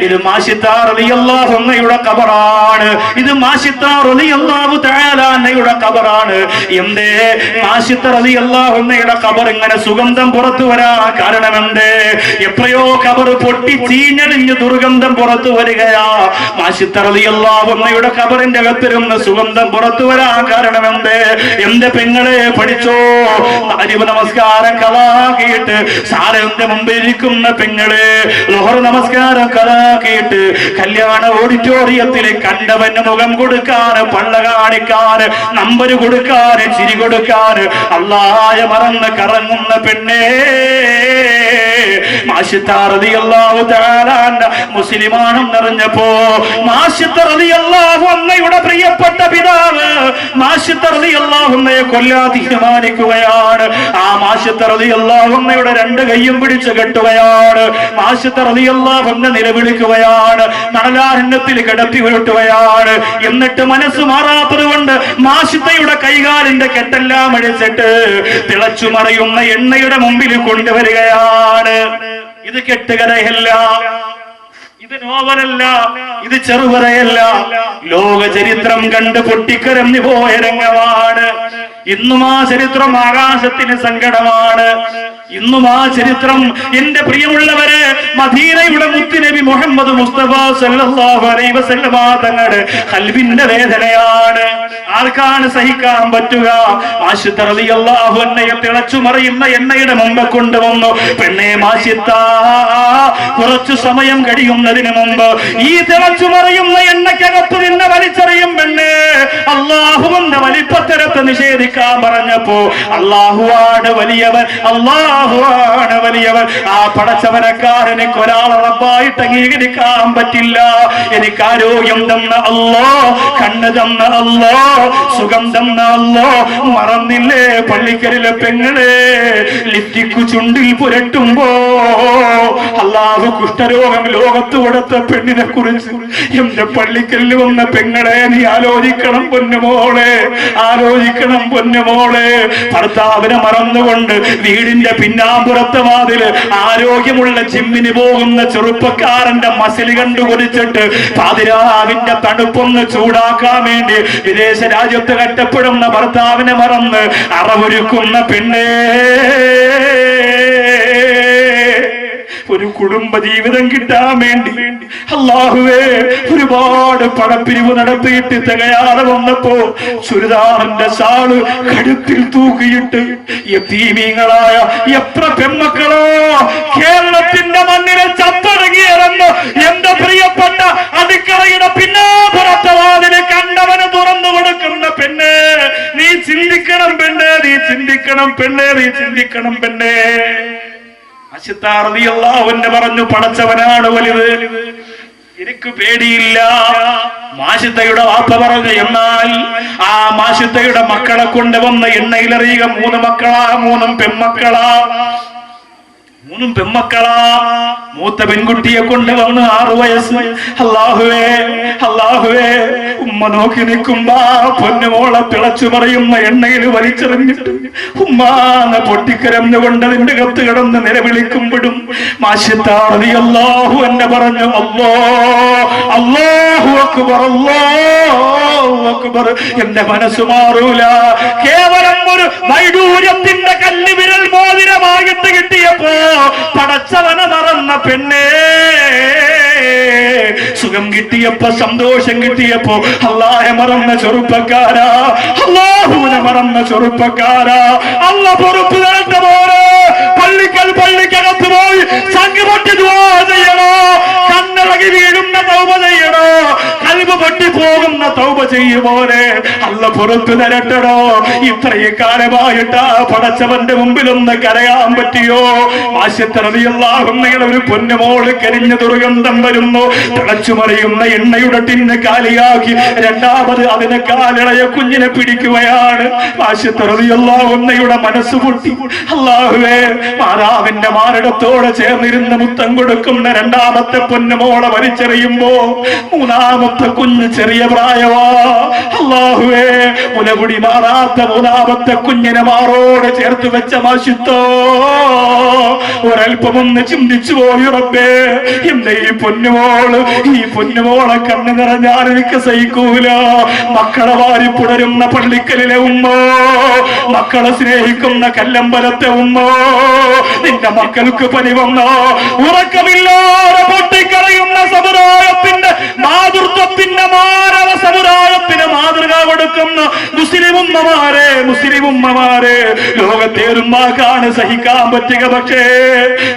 ഇത് മാശിത്ത റളിയല്ലാഹു അൻഹയുടെ ഖബറാണ്, ഇത് മാശിത്ത റളിയല്ലാഹു തആല അൻഹയുടെ ഖബറാണ്. എന്തേ മാശിത്ത റളിയല്ലാഹു അൻഹയുടെ ഖബർ ഇങ്ങനെ സുഗന്ധം പുറത്തു വരാൻ കാരണമെന്തേ? എത്രയോ ഖബർ പൊട്ടി ചീഞ്ഞടിഞ്ഞ് ദുർഗന്ധം പുറത്തു വരികയാ. മാശിത്ത റളിയല്ലാഹു അൻഹയുടെ ഖബറിന്റെ അകത്തിരുന്ന് സുഗന്ധം പുറത്തു വരാൻ കാരണമെന്തേ? എന്റെ പെങ്ങളെ പഠിച്ചോ, നമസ്കാരം കളാക്കിയിട്ട് സാരന്റെ മുമ്പിൽ ഇരിക്കുന്ന പെങ്ങളെ, ലോഹർ നമസ്കാരം കളാക്കിയിട്ട് കല്യാണ ഓഡിറ്റോറിയത്തിൽ കണ്ടവന് മുഖം കൊടുക്കാൻ, പള്ള കാണിക്കാൻ, നമ്പർ കൊടുക്കാൻ, ചിരി കൊടുക്കാൻ അല്ലാഹയെ മറന്ന് കറങ്ങുന്ന പെണ്ണേ, മാശിത്ത റളിയല്ലാഹു തആല മുസ്ലിമാണെന്നറിഞ്ഞപ്പോ മാശിത്ത റളിയല്ലാഹു അൻഹയുടെ പ്രിയപ്പെട്ട പിതാവ് മാശിത്ത റളിയല്ലാഹു അൻഹയെ കൊല്ലാൻ തീരുമാനിക്കുകയാണ്. ആ മാശിത്ത റളിയല്ലാഹു അൻഹയുടെ രണ്ട് കൈയും പിടിച്ച് കെട്ടുകയാണ്. മാശിത്ത റളിയല്ലാഹു അൻഹ നിലവിളിക്കുകയാണ്, മണലാരണ്യത്തിൽ കിടത്തി ഉരുട്ടുകയാണ്. എന്നിട്ട് മനസ്സ് മാറാത്തത് കൊണ്ട് മാശിത്തയുടെ കൈകാലിന്റെ കെട്ടെല്ലാം അഴിച്ചിട്ട് തിളച്ചു മറിയുന്ന എണ്ണയുടെ മുമ്പിൽ കൊണ്ടുവരികയാണ്. ഇത് കെട്ടുകഥയല്ല, ഇത് നോവലല്ല, ഇത് ചെറുകഥയല്ല, ലോക ചരിത്രം കണ്ട് പൊട്ടിക്കരഞ്ഞു പോയ രംഗമാണ്. ഇന്നും ആ ചരിത്രം ആകാശത്തിന് സങ്കടമാണ്. ഇന്നും ആ ചരിത്രം, എന്റെ പ്രിയമുള്ളവരെ, മദീനയുടെ മുത്തുനബി മുഹമ്മദ് മുസ്തഫ സല്ലല്ലാഹു അലൈഹി വസല്ലമ തങ്ങളുടെ ഖൽബിന്റെ വേദനയാണ്. ആർക്കാണ് സഹിക്കാൻ പറ്റുക? മാശിത്ത റളിയല്ലാഹു അൻഹയെ തിളച്ചു മറിയുന്ന എണ്ണയുടെ മുമ്പ് കൊണ്ടുവന്നു. പെണ്ണെ മാശിത്ത, കുറച്ചു സമയം കഴിയുന്നതിന് മുമ്പ് ഈ തിളച്ചു മറിയുന്ന എണ്ണയ്ക്കകത്ത് നിന്നെ വലിച്ചെറിയും പെണ്ണെ. അല്ലാഹുവിന്റെ വലിപ്പത്തരത്തെ നിഷേധിക്കാൻ പറഞ്ഞപ്പോ അല്ലാഹുവാണ് വലിയവൻ, അല്ലാഹുവാണ് വലിയവൻ. ആ പടച്ചവനക്കാരൻ എനിക്ക് ഒരാളെ റബ്ബായിട്ട് അംഗീകരിക്കാൻ പറ്റില്ല. എനിക്ക് ആരോഗ്യം തന്ന അല്ലാ, കണ്ണ് തന്ന അല്ലാ, സുഖം തന്ന അല്ലാ. മറന്നില്ലേ പള്ളിക്കലിലെ പെങ്ങളെ ലിറ്റിക്കു ചുണ്ടിൽ പുരട്ടുമ്പോ അല്ലാഹു കുഷ്ഠരോഗം ലോകത്ത് കൊടുത്ത പെണ്ണിനെ കുറിച്ച് എന്റെ പള്ളിക്കലിൽ വന്ന പെങ്ങളെ നീ ആലോചിക്കണം പൊന്നുമോളെ, ആലോചിക്കണം പൊന്നുമോളെ. ഭർത്താവിനെ മറന്നുകൊണ്ട് വീടിന്റെ പിന്നാമ്പുറത്തെ വാതില് ആരോഗ്യമുള്ള ജിമ്മിന് പോകുന്ന ചെറുപ്പക്കാരന്റെ മസിൽ കണ്ടു കൊതിച്ചിട്ട് പാതിരാവിന്റെ തണുപ്പൊന്ന് ചൂടാക്കാൻ വേണ്ടി വിദേശ രാജ്യത്ത് കഷ്ടപ്പെടുന്ന ഭർത്താവിനെ മറന്ന് അറവൊരുക്കുന്ന പെണ്ണേ, ഒരു കുടുംബ ജീവിതം കിട്ടാൻ വേണ്ടി അല്ലാഹുവേ ഒരുപാട് പണപ്പിരിവ് നടത്തിയിട്ട് തികയാതെ വന്നപ്പോ ചുരിദാറിന്റെ ഷാള് കഴുത്തിൽ തൂക്കിയിട്ട് യതീമീങ്ങളായ എത്ര പെൺമക്കളോ കേരളത്തിന്റെ മണ്ണിലെ ചത്തടങ്ങിയിറന്ന് എന്റെ പ്രിയപ്പെട്ട അടുക്കളയുടെ പിന്നാപുറത്തെ വാതില് കണ്ടവന് തുറന്നു കൊടുക്കുന്ന പെണ്ണ്. ചിന്തിക്കണം പെണ്ണേ, നീ ചിന്തിക്കണം പെണ്ണേ. ആശിത്ത റളിയല്ലാഹു അൻഹ പറഞ്ഞു, പടച്ചവനാണ് വലുത്, എനിക്ക് പേടിയില്ല. മാഷിത്തയുടെ വാപ്പ പറഞ്ഞു, എന്നാൽ ആ മാഷിത്തയുടെ മക്കളെ കൊണ്ടുവന്ന് എണ്ണയിലറിയുക 3 മക്കളാ, 3 പെൺമക്കളാ, 3 പെൺമക്കളാ. മൂത്ത പെൺകുട്ടിയെ കൊണ്ടുവന്ന് 6 വയസ്സ്. അല്ലാഹുവേ അല്ലാഹുവേ, ഉമ്മ നോക്കി നിൽക്കുമ്പോ പൊന്നുമോളെ തിളച്ചു പറയുന്ന എണ്ണയിൽ വലിച്ചെറിഞ്ഞിട്ട് ഉമ്മാന്ന് പൊട്ടിക്കരഞ്ഞുകൊണ്ട് അതിന്റെ കത്ത് കിടന്ന് നിലവിളിക്കുമ്പോഴും മാഷിത്താഹു എന്നെ പറഞ്ഞു, അല്ലാഹു അക്ബർ, അല്ലാഹു അക്ബർ. എന്റെ മനസ്സ് മാറൂല. കേവലം ഒരു വൈഡൂര്യത്തിന്റെ കല്ലുവിരൽ മോതിരമായിട്ട് കിട്ടിയപ്പോ പടച്ചവനെ മറന്ന പെണ്ണേ, സുഖം കിട്ടിയപ്പോ സന്തോഷം കിട്ടിയപ്പോ അല്ലാഹെ മറന്ന ചെറുപ്പക്കാരാ, അല്ലാഹുവിനെ മറന്ന ചെറുപ്പക്കാരാ, അല്ലാ പൊറുപ്പ് തരട്ടെ പോലെ പള്ളിക്കകത്ത് പോയി സംഘപൊട്ടി ദുആ ചെയ്യണോ, കണ്ണിളകി വീഴുന്ന തൗബ ചെയ്യണോ, കൽബ് പൊട്ടി പോകുന്ന തൗബ ചെയ്യുപോലെ അല്ലാ പൊറുപ്പ് തരട്ടടോ. ഇത്രയും കാലമായിട്ട് പടച്ചവന്റെ മുമ്പിലൊന്ന് കരയാൻ പറ്റിയോ? ഒരു പൊന്നുമോള് കരിഞ്ഞ ദുർഗന്ധം വരുന്നു, തിളച്ചുമറിയുന്ന എണ്ണയുടെ ടിന്ന് കാലിയാക്കി രണ്ടാമത് അതിനെ കാലിളയ കുഞ്ഞിനെ പിടിക്കുകയാണ്. ആശുത്തറിയല്ലാവുന്നയുടെ മനസ്സ് പൊട്ടി. അല്ലാഹുവേ, മാതാവിന്റെ മാറിടത്തോടെ ചേർന്നിരുന്ന് മുത്തം കൊടുക്കുന്ന രണ്ടാമത്തെ പൊന്നുമോളെ വലിച്ചെറിയുമ്പോ മൂന്നാമത്തെ കുഞ്ഞ് ചെറിയ പ്രായവാ. അല്ലാഹുവേ, മുലകുടി മാറാത്ത മൂന്നാമത്തെ കുഞ്ഞിനെ മാറോടെ ചേർത്ത് വെച്ച മാശുത്തോ ഒരൽപ്പമൊന്ന് ചിന്തിച്ചു പോയി റബ്ബേ. എന്റെ ഈ പൊന്നുമോളെ കണ്ണു നിറഞ്ഞാൽ എനിക്ക് സഹിക്കൂല. മക്കളെ വാരി പുടരുന്ന പള്ളിക്കലിലെ ഉമ്മ, മക്കളെ സ്നേഹിക്കുന്ന കല്ലമ്പലത്തെ ഉമ്മ, നിന്റെ മക്കൾക്ക് പനി വന്നോ? ഉറക്കമില്ലാതെ പൊട്ടിക്കറിയുന്ന സമുദായത്തിന്റെ മാതൃത്വത്തിന്റെ മാനവ സമുദായത്തിന് മാതൃക കൊടുക്കുന്ന മുസ്ലിം ഉമ്മമാരെ ലോകത്തേരുമാക്കാണ് സഹിക്കാൻ പറ്റുക. പക്ഷേ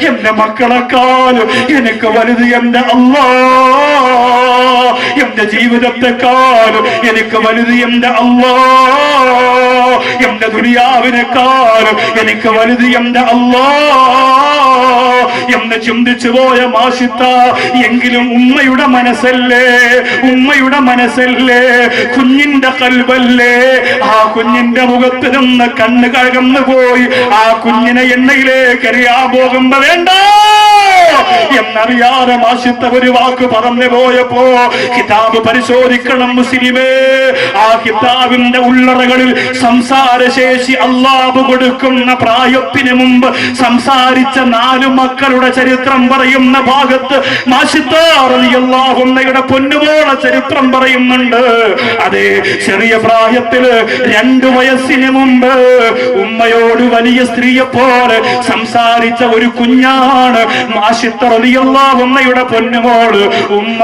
എന്റെ മക്കളെക്കാളും എനിക്ക് വലുത് എന്റെ അല്ലാഹ്. എന്റെ ജീവിതത്തെക്കാളും എനിക്ക് വലുത് എന്റെ അല്ലാഹ്. എന്റെ ദുനിയാവിനെക്കാളും എനിക്ക് വലുത് എന്റെ അല്ലാഹ് എന്ന് ചിന്തിച്ചു പോയ മാഷിത്ത. എങ്കിലും ഉമ്മയുടെ മനസ്സല്ലേ, കുഞ്ഞിന്റെ കൽബല്ലേ, ആ കുഞ്ഞിന്റെ മുഖത്ത് നിന്ന് കണ്ണ് കഴകന്നു പോയി ആ കുഞ്ഞിനെ എണ്ണയിലേക്ക് എറിയാൻ പോകുമ്പോ വേണ്ട എന്നറിയാതെ മാഷിത്ത ഒരു വാക്ക് പറഞ്ഞു പോയപ്പോ കിതാബ് പരിശോധിക്കണം മുസ്ലിമേ. ആ കിതാബിന്റെ ഉള്ളറകളിൽ സംസാരശേഷി അല്ലാഹു കൊടുക്കുന്ന പ്രായത്തിന് മുമ്പ് സംസാരിച്ച 4 മക്കളുടെ ചരിത്രം പറയുന്ന ഭാഗത്ത് മാഷിത്ത റളിയല്ലാഹു അൻഹയുടെ പൊന്നുമോളെ ചരിത്രം പറയുന്നുണ്ട്. അതെ, ചെറിയ പ്രായത്തില് 2 വയസ്സിന് മുമ്പ് ഉമ്മയോട് വലിയ സ്ത്രീയെ പോലെ സംസാരിച്ച ഒരു കുഞ്ഞാണ് മാഷിത്ത റളിയല്ലാഹു അൻഹയുടെ പൊന്നുമോള്. ഉമ്മ,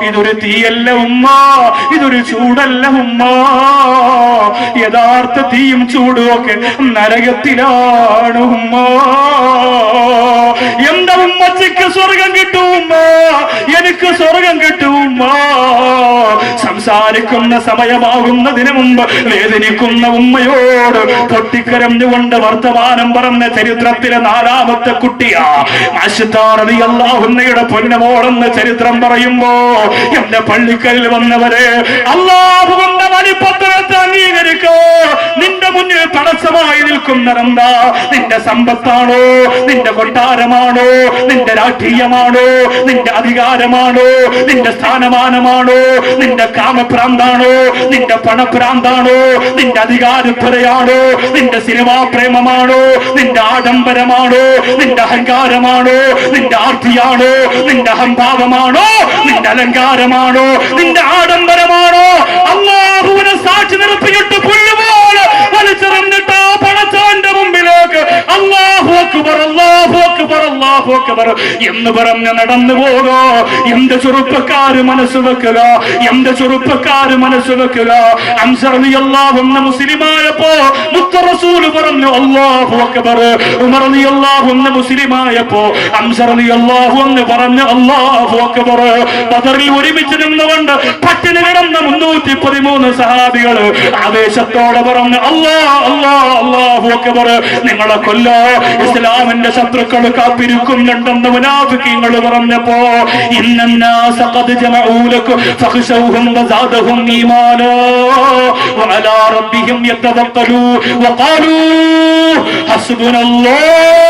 ഇതൊരു തീയല്ല ഉമ്മ, ഇതൊരു ചൂടല്ല ഉമ്മ. യഥാർത്ഥ തീയും ചൂടും ഒക്കെ നരകത്തിലാണ് ഉമ്മ. എന്റെ ഉമ്മച്ചിക്ക് സ്വർഗം കിട്ടും ഉമ്മ, എനിക്ക് സ്വർഗം കിട്ടും ഉമ്മ. സംസാരിക്കുന്ന സമയമാകുന്നതിന് മുമ്പ് വേദനിക്കുന്ന ഉമ്മയോട് പൊട്ടിക്കരഞ്ഞുകൊണ്ട് വർത്തമാനം പറഞ്ഞ ചരിത്രത്തിലെ 4ാമത്തെ കുട്ടിയാ ആശിത്താ റളിയല്ലാഹു അൻഹയുടെ പൊന്നുമോളെന്ന് ചരിത്രം പറയുമ്പോ എന്റെ പള്ളിക്കലിൽ വന്നവരെ, അല്ലാഹുവിന്റെ വലിപ്പത്തിനത്തെ അംഗീകരിക്കോ. നിന്റെ മുന്നിൽ തടസ്സമായി നിൽക്കുന്നതെന്താ? നിന്റെ സമ്പത്താണോ, നിന്റെ കൊട്ടാരമാണോ, നിന്റെ രാഷ്ട്രീയമാണോ, നിന്റെ അധികാരമാണോ, നിന്റെ സ്ഥാനമാനമാണോ, നിന്റെ കാമഭ്രാന്താണോ, നിന്റെ പണഭ്രാന്താണോ, നിന്റെ അധികാരത്വരയാണോ, നിന്റെ സിനിമാ പ്രേമമാണോ, നിന്റെ ആഡംബരമാണോ, നിന്റെ അഹങ്കാരമാണോ, നിന്റെ ആർത്തിയാണോ, നിന്റെ അഹംഭാവമാണോ, നിന്റെ അലങ്കാരമാണോ, നിന്റെ ആഡംബരമാണോ? അല്ലാഹുവിനെ സാക്ഷി നിർത്തിയിട്ട് പുല്ലുപോലെ വലിച്ചെറിഞ്ഞിട്ട് പണച്ചവന്റെ മുമ്പിലേക്ക് അല്ലാഹു അക്ബർ, അല്ലാഹു അക്ബർ, അല്ലാഹു അക്ബർ എന്ന് പറഞ്ഞ് നടന്നു പോകോ. എന്റെ ചെറുപ്പക്കാര് മനസ്സ് വെക്കുക, എന്റെ ചെറുപ്പക്കാര് മനസ്സ് വെക്കുക. ഹംസ റളിയല്ലാഹു അൻഹു മുസ്ലിമായപ്പോ മുത്ത റസൂൽ പറഞ്ഞു അല്ലാഹു അക്ബർ. ഉമർ റളിയല്ലാഹു അൻഹു മുസ്ലിമായപ്പോ ഹംസ റളിയല്ലാഹു അൻഹു പറഞ്ഞു അല്ലാഹു അക്ബർ. ബദറിൽ ഒരുമിച്ച് നിന്നുകൊണ്ട് പട്ടിണി കിടന്ന 113 സഹാബികൾ ആവേശത്തോടെ പറഞ്ഞു അല്ലാഹു അക്ബർ. നിങ്ങളെ കൊല്ലോ ഇസ്ലാമിന്റെ ശത്രുക്കൾ കാത്തിരിക്കുന്നുണ്ടെന്ന് മുനാഫിഖീങ്ങൾ പറഞ്ഞപ്പോ ഇന്നന്നാസ ഖദ് ജമഊ ലക്കും ഫഖ്ശൗഹും വസാദഹും ഈമാനാ വഅലാ റബ്ബിഹിം യതവക്കലൂ വഖാലൂ ഹസ്ബുനല്ലാഹ്.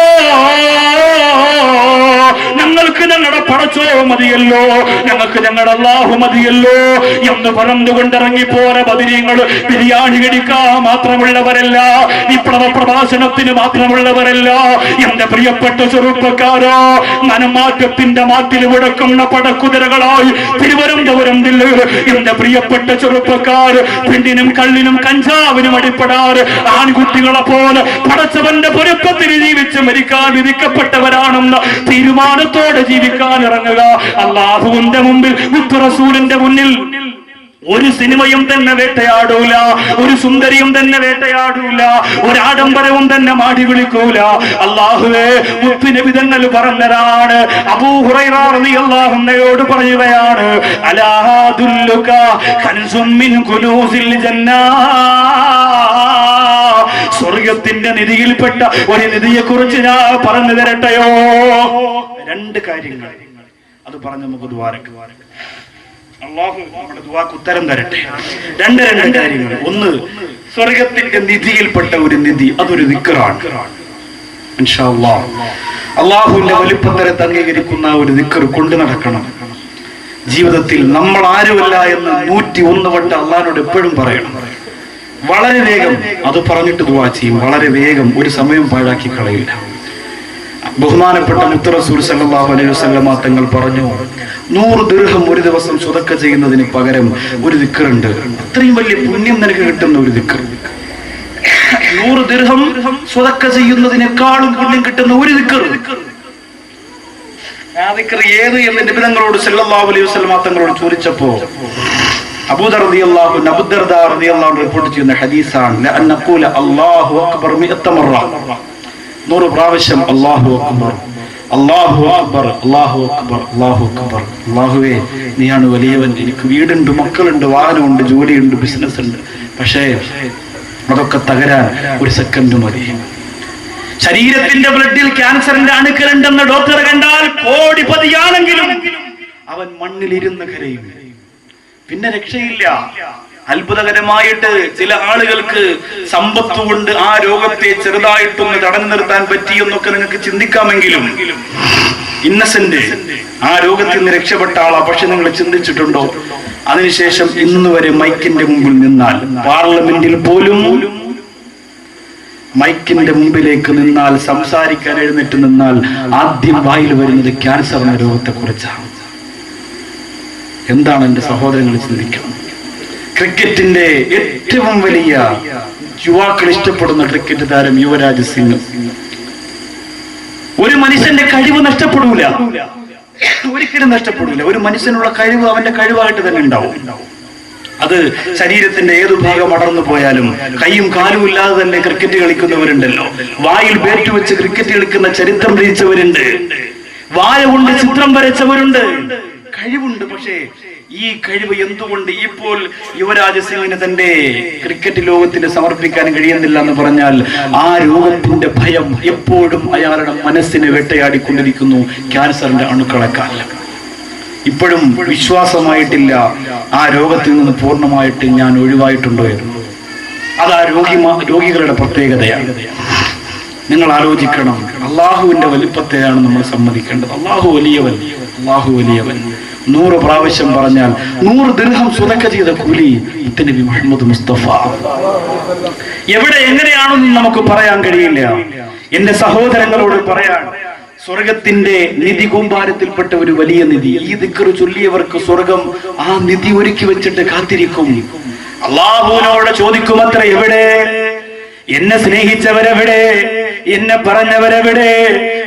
ഞങ്ങൾക്ക് ഞങ്ങളുടെ പടച്ചോ മതിയല്ലോ, ഞങ്ങൾക്ക് ഞങ്ങളുടെ അല്ലാഹു മതിയല്ലോ എന്ന് പറഞ്ഞുകൊണ്ടിറങ്ങിപ്പോരെ ബദരീങ്ങൾ ബിരിയാണി കഴിക്കാൻ മാത്രമുള്ളവരല്ല, വിപ്ലവ പ്രഭാഷണത്തിന് മാത്രമുള്ളവരല്ല. എന്റെ പ്രിയപ്പെട്ട ചെറുപ്പക്കാരോ, മനമാറ്റത്തിന്റെ മാറ്റിൽ മുടക്കുന്ന പടക്കുതിരകളായി തിരുവനന്തപുരം ജില്ലയിൽ എന്റെ പ്രിയപ്പെട്ട ചെറുപ്പക്കാർ പെണ്ണിനും കള്ളിനും കഞ്ചാവിനും അടിപ്പെടാറ് ആൺകുട്ടികളെ പോലെ പടച്ചവന്റെ പൊരുത്തത്തിന് ജീവിച്ച് മരിക്കാൻ വിധിക്കപ്പെട്ടവരാണെന്ന തീരുമാനത്തോടെ ജീവിക്കാൻ ഇറങ്ങുക. അല്ലാഹുവിന്റെ മുമ്പിൽ റസൂലിന്റെ മുന്നിൽ ഒരു സിനിമയും തന്നെ വേട്ടയാടൂല, ഒരു സുന്ദരിയും തന്നെ വേട്ടയാടൂല, ഒരു ആഡംബരവും തന്നെ മാടി വിളിക്കൂല. അല്ലാഹുവേ, മുത്തുനബി തങ്ങൾ പറഞ്ഞതാണ്, അബൂ ഹുറൈറ റളിയല്ലാഹു അൻഹുവോട് പറയുകയാണ്, അലാ അദുല്ലുക കൻസും മിൻ കുനൂസിൽ ജന്നാ. സ്വർഗത്തിന്റെ നിധിയിൽപ്പെട്ട ഒരു നിധിയെ കുറിച്ച് ഞാൻ പറഞ്ഞു തരട്ടെയോ? 2 കാര്യങ്ങൾ അത് പറഞ്ഞ് നമുക്ക് ദുആക്ക് അല്ലാഹു നമ്മുടെ ദുആക്ക് ഉത്തരം തരട്ടെ. 2 കാര്യങ്ങൾ. ഒന്ന്, സ്വർഗത്തിന്റെ നിധിയിൽപ്പെട്ട ഒരു നിധി, അതൊരു ദിക്റാണ്. ഇൻഷാ അല്ലാഹ് അല്ലാഹുവിന്റെ വലിപ്പത്തരത്തെ അംഗീകരിക്കുന്ന ഒരു ദിക്ർ കൊണ്ടു നടക്കണം ജീവിതത്തിൽ. നമ്മൾ ആരുമല്ല എന്ന് 101 വട്ടം അല്ലാഹുവോട് എപ്പോഴും പറയണം. വളരെ വേഗം അത് പറഞ്ഞിട്ട് ദുആ ചെയ്യും. വളരെ വേഗം, ഒരു സമയം പാഴാക്കി കളയില്ല. ബഹുമാനപ്പെട്ട മുത്ത് റസൂൽ സല്ലല്ലാഹു അലൈഹി വസല്ലമ തങ്ങൾ പറഞ്ഞു, 100 ദിർഹം ഒരു ദിവസം സ്വതക്ക ചെയ്യുന്നതിന് പകരം ഒരു ദിക്റുണ്ട്. അത്രയും വലിയ പുണ്യം നിനക്ക് കിട്ടുന്ന ഒരു ദിക്ർ. 100 ദിർഹം സ്വതക്ക ചെയ്യുന്നതിനേക്കാളും പുണ്യം കിട്ടുന്ന ഒരു ദിക്ർ. ആ ദിക്ർ ഏത് എന്ന് നബി തങ്ങളോട് സല്ലല്ലാഹു അലൈഹി വസല്ലമ തങ്ങളോട് ചോദിച്ചപ്പോ അബൂദർ റളിയല്ലാഹു അൻഹു, അബൂദർദാ റളിയല്ലാഹു അൻഹു റിപ്പോർട്ട് ചെയ്യുന്ന ഹദീസാണ്, ലഅൻ നഖൂല അല്ലാഹു അക്ബർ 100 മറ, 100 പ്രാവശ്യം അല്ലാഹു അക്ബർ, അല്ലാഹു അക്ബർ, അല്ലാഹു അക്ബർ, അല്ലാഹു അക്ബർ. അല്ലാഹുവേ, നീയാണ് വലിയവൻ. എനിക്ക് വീടുണ്ട്, മക്കളുണ്ട്, വാഹനമുണ്ട്, ജോലിയുണ്ട്, ബിസിനസ് ഉണ്ട്. പക്ഷേ അതൊക്കെ തകരാൻ ഒരു സെക്കൻഡ് മതി. ശരീരത്തിന്റെ ബ്ലഡിൽ ക്യാൻസറിന്റെ അണുക്കളുണ്ടെന്ന് ഡോക്ടർ കണ്ടാൽ കോടിപതിയാണെങ്കിലും അവൻ മണ്ണിലിരുന്ന് കരയും. പിന്നെ രക്ഷയില്ല. അത്ഭുതകരമായിട്ട് ചില ആളുകൾക്ക് സമ്പത്ത് കൊണ്ട് ആ രോഗത്തെ ചെറുതായിട്ടൊന്ന് തടഞ്ഞു നിർത്താൻ പറ്റിയെന്നൊക്കെ നിങ്ങൾക്ക് ചിന്തിക്കാമെങ്കിലും ഇന്നസെന്റ് ആ രോഗത്തിൽ നിന്ന് രക്ഷപ്പെട്ട ആളാ. പക്ഷെ നിങ്ങൾ ചിന്തിച്ചിട്ടുണ്ടോ, അതിനുശേഷം ഇന്ന് വരെ മൈക്കിന്റെ മുമ്പിൽ നിന്നാൽ, പാർലമെന്റിൽ പോലും മൈക്കിന്റെ മുമ്പിലേക്ക് നിന്നാൽ, സംസാരിക്കാൻ എഴുന്നേറ്റ് നിന്നാൽ ആദ്യം വായിൽ വരുന്നത് ക്യാൻസർ എന്ന രോഗത്തെ കുറിച്ചാണ്. എന്താണ് എന്റെ സഹോദരങ്ങൾ ചിന്തിക്കണം. ക്രിക്കറ്റിന്റെ ഏറ്റവും വലിയ യുവാക്കൾ ഇഷ്ടപ്പെടുന്ന ക്രിക്കറ്റ് താരം യുവരാജ് സിംഗ്. ഒരു മനുഷ്യന്റെ കഴിവ് നഷ്ടപ്പെടൂല, ഒരിക്കലും നഷ്ടപ്പെടൂല. ഒരു മനുഷ്യനുള്ള കഴിവ് അവന്റെ കഴിവായിട്ട് തന്നെ ഉണ്ടാവും. അത് ശരീരത്തിന്റെ ഏതു ഭാഗം അടർന്നു പോയാലും, കൈയും കാലും ഇല്ലാതെ തന്നെ ക്രിക്കറ്റ് കളിക്കുന്നവരുണ്ടല്ലോ. വായിൽ ബാറ്റ് വെച്ച് ക്രിക്കറ്റ് കളിക്കുന്ന ചരിത്രം രചിച്ചവരുണ്ട്, വായ കൊണ്ട് ചിത്രം വരച്ചവരുണ്ട്. കഴിവുണ്ട്. പക്ഷേ ഈ കഴിവ് എന്തുകൊണ്ട് ഇപ്പോൾ യുവരാജ് സിംഗിന് തന്റെ ക്രിക്കറ്റ് ലോകത്തിന് സമർപ്പിക്കാൻ കഴിയുന്നില്ല എന്ന് പറഞ്ഞാൽ, ആ രോഗത്തിന്റെ ഭയം എപ്പോഴും അയാളുടെ മനസ്സിനെ വേട്ടയാടിക്കൊണ്ടിരിക്കുന്നു. ക്യാൻസറിന്റെ അണുക്കളെക്കാൾ ഇപ്പോഴും വിശ്വാസമായിട്ടില്ല ആ രോഗത്തിൽ നിന്ന് പൂർണ്ണമായിട്ട് ഞാൻ ഒഴിവായിട്ടുണ്ടോ എന്ന്. അത് ആ രോഗികളുടെ പ്രത്യേകതയാണ്. നിങ്ങൾ ആലോചിക്കണം, അള്ളാഹുവിന്റെ വലിപ്പത്തെയാണ് നമ്മൾ സമ്മതിക്കേണ്ടത്. അള്ളാഹു വലിയവൻ, അള്ളാഹു വലിയവൻ. 100 പ്രാവശ്യം പറഞ്ഞാൽ 100 ദിർഹം സ്വതക്ക ചെയ്ത കൂലി നബി മുഹമ്മദ് മുസ്തഫ. എവിടെ എങ്ങനെയാണെന്ന് നമുക്ക് പറയാൻ കഴിയില്ല. എന്റെ സഹോദരങ്ങളോട് പറയാൻ, സ്വർഗത്തിന്റെ നിധി കൂമ്പാരത്തിൽപ്പെട്ട ഒരു വലിയ നിധി. ഈ ദിക്ർ ചൊല്ലിയവർക്ക് സ്വർഗം ആ നിധി ഒരുക്കി വെച്ചിട്ട് കാത്തിരിക്കും. അള്ളാഹുവിനോട് ചോദിക്കുമത്ര, എവിടെ എന്നെ സ്നേഹിച്ചവരെവിടെ, എന്നെ പറഞ്ഞവരെവിടെ,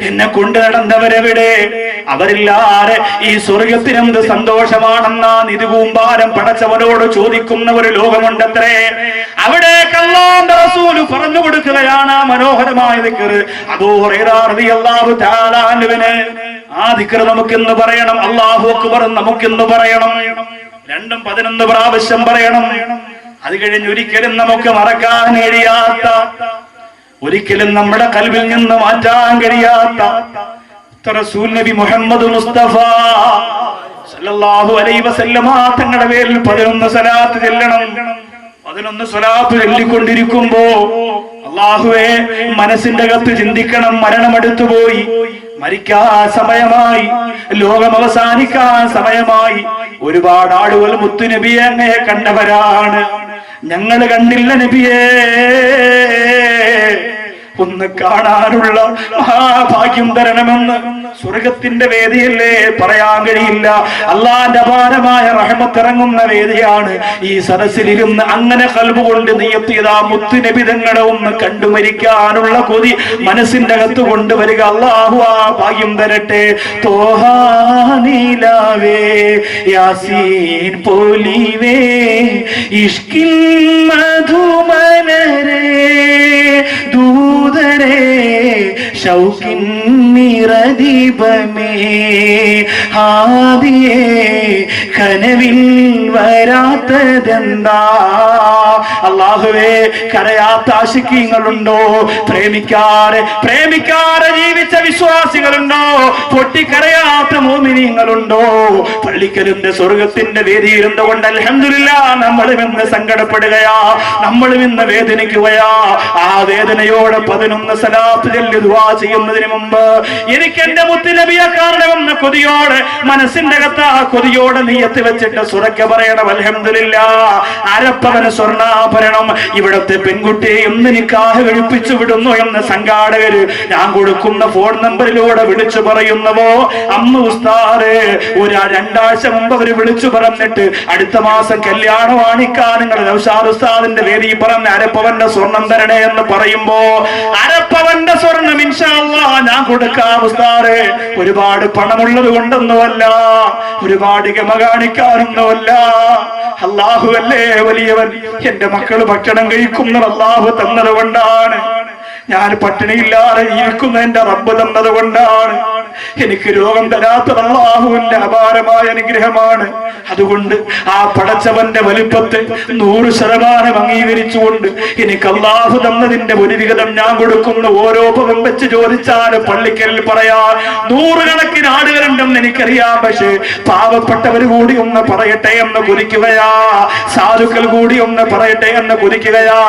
എന്നെ കൊണ്ടു നടന്നവരെവിടെ? അവരില്ലാതെ ഈ സ്വർഗത്തിനെന്ത് സന്തോഷമാണെന്ന നിധി കൂമ്പാരം പടച്ചവനോട് ചോദിക്കുന്ന ഒരു ലോകമുണ്ടത്രേ. അവിടേക്ക് അല്ലാഹുവിന്റെ റസൂൽ പറഞ്ഞു കൊടുക്കുകയാണ് മനോഹരമായ ദിക്ർ. അബൂ ഹുറൈറ റളിയല്ലാഹു തആല അൻഹുവിനെ ആ ദിക്ർ നമുക്കിന്ന് പറയണം. അല്ലാഹു അക്ബർ നമുക്കിന്ന് പറയണം. രണ്ടും 11 പ്രാവശ്യം പറയണം. അത് കഴിഞ്ഞ് ഒരിക്കലും നമുക്ക് മറക്കാൻ കഴിയാത്ത, ഒരിക്കലും നമ്മുടെ കൽവിൽ നിന്ന് മാറ്റാൻ കഴിയാത്ത റസൂൽ നബി മുഹമ്മദ് മുസ്തഫ സല്ലല്ലാഹു അലൈഹി വസല്ലമ തങ്ങളുടെ പേരിൽ 11 സ്വലാത്ത് ചെല്ലണം. 11 സ്വലാത്ത് ചൊല്ലിക്കൊണ്ടിരിക്കുമ്പോ അല്ലാഹുവേ, മനസ്സിന്റെ അകത്ത് ചിന്തിക്കണം, മരണമെടുത്തു പോയി, മരിക്കാൻ സമയമായി, ലോകം അവസാനിക്കാൻ സമയമായി. ഒരുപാട് ആളുകൾ മുത്തുനബിയെ അങ്ങയെ കണ്ടവരാണ്, ഞങ്ങൾ കണ്ടില്ല നബിയേ. ഒന്ന് കാണാനുള്ള മഹാഭാഗ്യം തരണമെന്ന് സ്വർഗത്തിന്റെ വേദിയല്ലേ, പറയാൻ കഴിയില്ല. അള്ളാന്റെ അപാരമായ റഹ്മത്ത് ഇറങ്ങുന്ന വേദിയാണ്. ഈ സദസ്സിലിരുന്ന് അങ്ങനെ ഖൽബ് കൊണ്ട് നിയത്തിയത് ആ മുത്തുനബി തങ്ങളെ ഒന്ന് കണ്ടു മരിക്കാനുള്ള കൊതി മനസ്സിന്റെ അകത്ത് കൊണ്ടുവരിക. അല്ലാഹു ആ ഭാഗ്യം തരട്ടെ. തോഹാ നീലാവേ യാസീൻ പോലിവേ ഇഷ്കിൻ മധുമലരേ ദൂതരേ ശൗകിൻ നിറദീപമേ ഹാദിയേ കനവിൽ വരാത്തതെന്താ. അല്ലാഹുവേ, കരയാത്ത ആശിക്കീങ്ങളുണ്ടോ? പ്രേമിക്കാരെ ജീവിച്ച വിശ്വാസികളുണ്ടോ? പൊട്ടിക്കരയാത്ത മോമിനീങ്ങളുണ്ടോ? പള്ളിക്കലിന്റെ സ്വർഗത്തിന്റെ വേദിയിരുന്നുകൊണ്ട് അൽഹംദുലില്ലാഹ് നമ്മളും ഇന്ന് സങ്കടപ്പെടുകയാ, നമ്മളും ഇന്ന് വേദനിക്കുകയാ. ആ വേദനയോടെ 11 സ്വലാത്ത് ചൊല്ലി ദുആ ചെയ്യുന്നതിന് മുമ്പ് എനിക്ക് എന്റെ മുത്തുനബിയെ കാണണമെന്ന കൊതിയോടെ, മനസ്സിന്റെ അകത്ത് ആ കൊതിയോടെ നിയത്ത് വെച്ചിട്ട് സുറക്ക പറയണം അൽഹംദുലില്ലാഹ്. അരപ്പവന് സ്വർണ്ണാഭരണം ഇവിടത്തെ പെൺകുട്ടിയെ ഇന്ന് നിക്കാഹ് കഴിപ്പിച്ചു വിടുന്നു എന്ന് സംഘാടകര് ഞാൻ കൊടുക്കുന്ന ഫോൺ നമ്പറിലൂടെ വിളിച്ചു പറയുന്നവോ, അന്ന് ഉസ്താദ് ഒരു 2 ആഴ്ച മുമ്പ് അവര് വിളിച്ചു പറഞ്ഞിട്ട് അടുത്ത മാസം കല്യാണമാണ് ഇക്കാലങ്ങൾ നൗഷാദ് ഉസ്താദിന്റെ വേദി പറഞ്ഞ അരപ്പവന്റെ സ്വർണം തരണേ എന്ന് പറയുമ്പോ, അരപ്പവന്റെ സ്വർണം ഇൻഷാ അല്ലാഹ് ഞാൻ കൊടുക്കാം ഉസ്താദേ. ഒരുപാട് പണമുള്ളത് കൊണ്ടൊന്നുമല്ല, ഒരുപാട് ഗമ കാണിക്കാനൊന്നുമല്ല. അല്ലാഹുവല്ലേ വലിയവൻ. എന്റെ മക്കള് ഭക്ഷണം കഴിക്കുന്നത് അല്ലാഹു തന്നത് കൊണ്ടാണ്, ഞാൻ പട്ടിണിയില്ലാതെ ജീവിക്കുന്ന എന്റെ റബ്ബ് തന്നത് കൊണ്ടാണ്, എനിക്ക് രോഗം തരാത്തത് അല്ലാഹുവിന്റെ അപാരമായ അനുഗ്രഹമാണ്. അതുകൊണ്ട് ആ പടച്ചവന്റെ വലിപ്പത്തെ 100% അംഗീകരിച്ചുകൊണ്ട് എനിക്ക് അല്ലാഹു തന്നതിന്റെ ഒരു വിഹിതം ഞാൻ കൊടുക്കുന്ന ഓരോ പദം വെച്ച് ചോദിച്ചാൽ പള്ളിക്കലിൽ പറയാ 100 കണക്കിന് ആളുകളുണ്ടെന്ന് എനിക്കറിയാം. പക്ഷേ പാവപ്പെട്ടവർ കൂടി ഒന്ന് പറയട്ടെ എന്ന് കൊതിക്കുകയാ, സാധുക്കൾ കൂടി ഒന്ന് പറയട്ടെ എന്ന് കൊതിക്കുകയാ.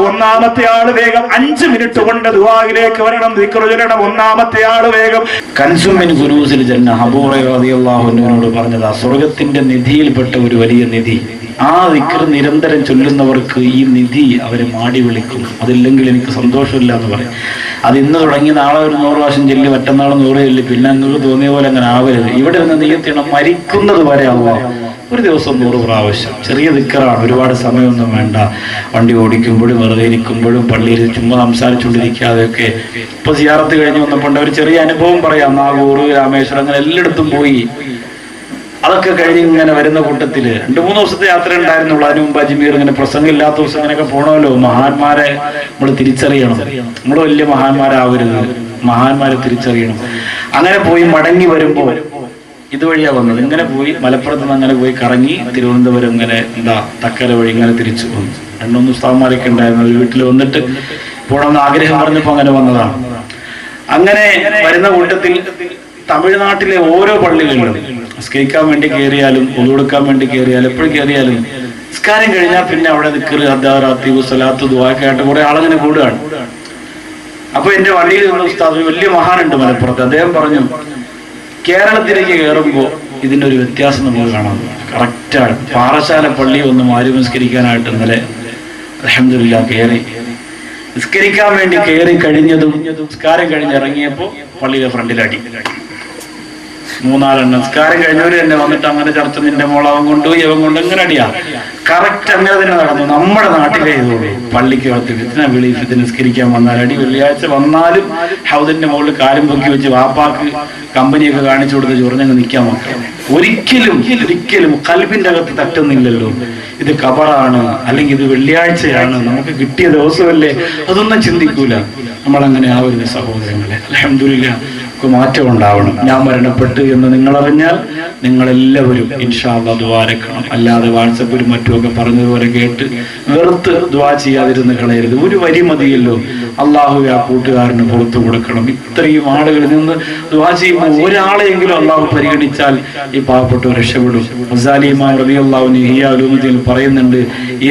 ഒന്നാമത്തെ ആള് വേഗം 5 മിനിറ്റ് കൊണ്ട് ദുആയിലേക്ക് വരണം, ദിക്ർ ചൊല്ലണം. ഒന്നാമത്തെ ആള് വേഗം കൻസുമിൻ കുനൂസിൽ ജന്ന അബൂ ഹുറൈറ റളിയല്ലാഹു അൻഹുവിനോട് പറഞ്ഞതാ, സ്വർഗ്ഗത്തിന്റെ നിധിയിൽപ്പെട്ട ഒരു വലിയ നിധി. ആ ദിക്ർ നിരന്തരം ചൊല്ലുന്നവർക്ക് ഈ നിധി അവരെ മാടി വിളിക്കും. അതില്ലെങ്കിൽ എനിക്ക് സന്തോഷമില്ല എന്ന് പറയും. അത് ഇന്ന് തുടങ്ങി നാളെ ഒരു 100 പ്രാവശ്യം ചൊല്ലി, മറ്റന്നാൾ 100 ചൊല്ലി, പിന്നെ നിങ്ങൾക്ക് തോന്നിയ പോലെ അങ്ങനെ ആവരുത്. ഇവിടെ നിന്ന് നിയത്തിണം, മരിക്കുന്നത് വരെ ആവുക ഒരു ദിവസം 100 പ്രാവശ്യം. ചെറിയ ദിക്റാണ്, ഒരുപാട് സമയമൊന്നും വേണ്ട. വണ്ടി ഓടിക്കുമ്പോഴും വെറുതെ ഇരിക്കുമ്പോഴും പള്ളിയിൽ ചുമ്മാ സംസാരിച്ചുകൊണ്ടിരിക്കാതെയൊക്കെ. ഇപ്പൊ സിയാറത്ത് കഴിഞ്ഞ് വന്നപ്പോൾ ഒരു ചെറിയ അനുഭവം പറയാം. നാഗൂർ, രാമേശ്വരം, അങ്ങനെ എല്ലായിടത്തും പോയി. അതൊക്കെ കഴിഞ്ഞ് ഇങ്ങനെ വരുന്ന കൂട്ടത്തില് 2-3 ദിവസത്തെ യാത്ര ഉണ്ടായിരുന്നുള്ളൂ. അതിന് മുമ്പ് അജ്മീർ, ഇങ്ങനെ പ്രസംഗം ഇല്ലാത്ത ദിവസം ഇങ്ങനെയൊക്കെ പോകണമല്ലോ. മഹാന്മാരെ നമ്മൾ തിരിച്ചറിയണം. നമ്മൾ വലിയ മഹാന്മാരാവരുത്, മഹാന്മാരെ തിരിച്ചറിയണം. അങ്ങനെ പോയി മടങ്ങി വരുമ്പോ ഇതുവഴിയാ വന്നത്. ഇങ്ങനെ പോയി മലപ്പുറത്ത് നിന്ന് അങ്ങനെ പോയി കറങ്ങി തിരുവനന്തപുരം ഇങ്ങനെ തക്കര വഴി ഇങ്ങനെ തിരിച്ചു വന്നു. 2-3 ഉസ്താദന്മാരൊക്കെ ഉണ്ടായിരുന്നു. ഒരു വീട്ടിൽ വന്നിട്ട് പോകണമെന്ന് ആഗ്രഹം പറഞ്ഞപ്പോ അങ്ങനെ വന്നതാണ്. അങ്ങനെ വരുന്ന കൂട്ടത്തിൽ തമിഴ്നാട്ടിലെ ഓരോ പള്ളികളിലും നിസ്കരിക്കാൻ വേണ്ടി കയറിയാലും, ഒതുകൊടുക്കാൻ വേണ്ടി കയറിയാലും, എപ്പോഴും കയറിയാലും നിസ്കാരം കഴിഞ്ഞാൽ പിന്നെ അവിടെ ദിക്ർ, അദ്ദാർ, അത്തീബ്, സ്വലാത്ത്, ദുആ ആയിട്ട് കുറെ ആളങ്ങനെ കൂടുകയാണ്. അപ്പൊ എന്റെ വള്ളിയിൽ നിന്ന് ഉസ്താദ്, വലിയ മഹാനുണ്ട് മലപ്പുറത്ത്, അദ്ദേഹം പറഞ്ഞു, കേരളത്തിലേക്ക് കയറുമ്പോൾ ഇതിന്റെ ഒരു വ്യത്യാസം നമുക്ക് കാണാം. കറക്റ്റാണ്. പാറശാല പള്ളി ഒന്ന് മാരി നിസ്കരിക്കാനായിട്ട് ഇന്നലെ അൽഹംദുലില്ലാഹ് കയറി. നിസ്കരിക്കാൻ വേണ്ടി കയറി കഴിഞ്ഞതും നിസ്കാരം കഴിഞ്ഞ് ഇറങ്ങിയപ്പോ പള്ളിയുടെ ഫ്രണ്ടിലടി 3-4 നിസ്കാരം കഴിഞ്ഞവര് തന്നെ വന്നിട്ട് അങ്ങനെ ചർച്ച, നിന്റെ മോളവൻ കൊണ്ടുപോയി, അവൻ കൊണ്ട് എങ്ങനെ അടിയാ. കറക്റ്റ് അങ്ങനെ തന്നെ നടന്നു. നമ്മുടെ നാട്ടിലെ ഇതോളൂ. പള്ളിക്ക് അകത്ത് ഫിത്ന വിളി, ഫിത്ന നിസ്കരിക്കാൻ വന്നാൽ അടി. വെള്ളിയാഴ്ച വന്നാലും ഹൗദിന്റെ മുകളിൽ കാലും പൊക്കി വെച്ച് വാപ്പാക്ക് കമ്പനിയൊക്കെ കാണിച്ചു കൊടുത്ത് ചൊറിഞ്ഞങ്ങ് നിൽക്കാൻ നോക്കാം. ഒരിക്കലും കൽബിന്റെ അകത്ത് തട്ടുന്നില്ലല്ലോ. ഇത് ഖബറാണ്, അല്ലെങ്കിൽ ഇത് വെള്ളിയാഴ്ചയാണ്, നമുക്ക് കിട്ടിയ ദിവസമല്ലേ, അതൊന്നും ചിന്തിക്കൂല. നമ്മളങ്ങനെ ആവരുത് സഹോദരങ്ങളെ. അൽഹംദുലില്ലാഹ് മാറ്റം ഉണ്ടാവണം. ഞാൻ മരണപ്പെട്ടു എന്ന് നിങ്ങളറിഞ്ഞാൽ നിങ്ങളെല്ലാവരും ഇൻഷാ അല്ലാഹ് ദുആ രക്കണം. അല്ലാതെ വാട്സപ്പിലും മറ്റുമൊക്കെ പറഞ്ഞതുപോലെ കേട്ട് വെറുത്ത് ദുആ ചെയ്യാതിരുന്ന് കളയരുത്. ഒരു വരി മതിയല്ലോ. അള്ളാഹു ആ കൂട്ടുകാരന് പുറത്തു കൊടുക്കണം. ഇത്രയും ആളുകളിൽ നിന്ന് ദുആ ചെയ്യുമ്പോൾ ഒരാളെയെങ്കിലും അള്ളാഹു പരിഗണിച്ചാൽ ഈ പാവപ്പെട്ടവർ രക്ഷപ്പെടും. ഗസാലി ഇമാം റളിയല്ലാഹു അൻഹു ഇഹ്യാ ഉലൂമുദ്ദീൻ പറയുന്നുണ്ട്,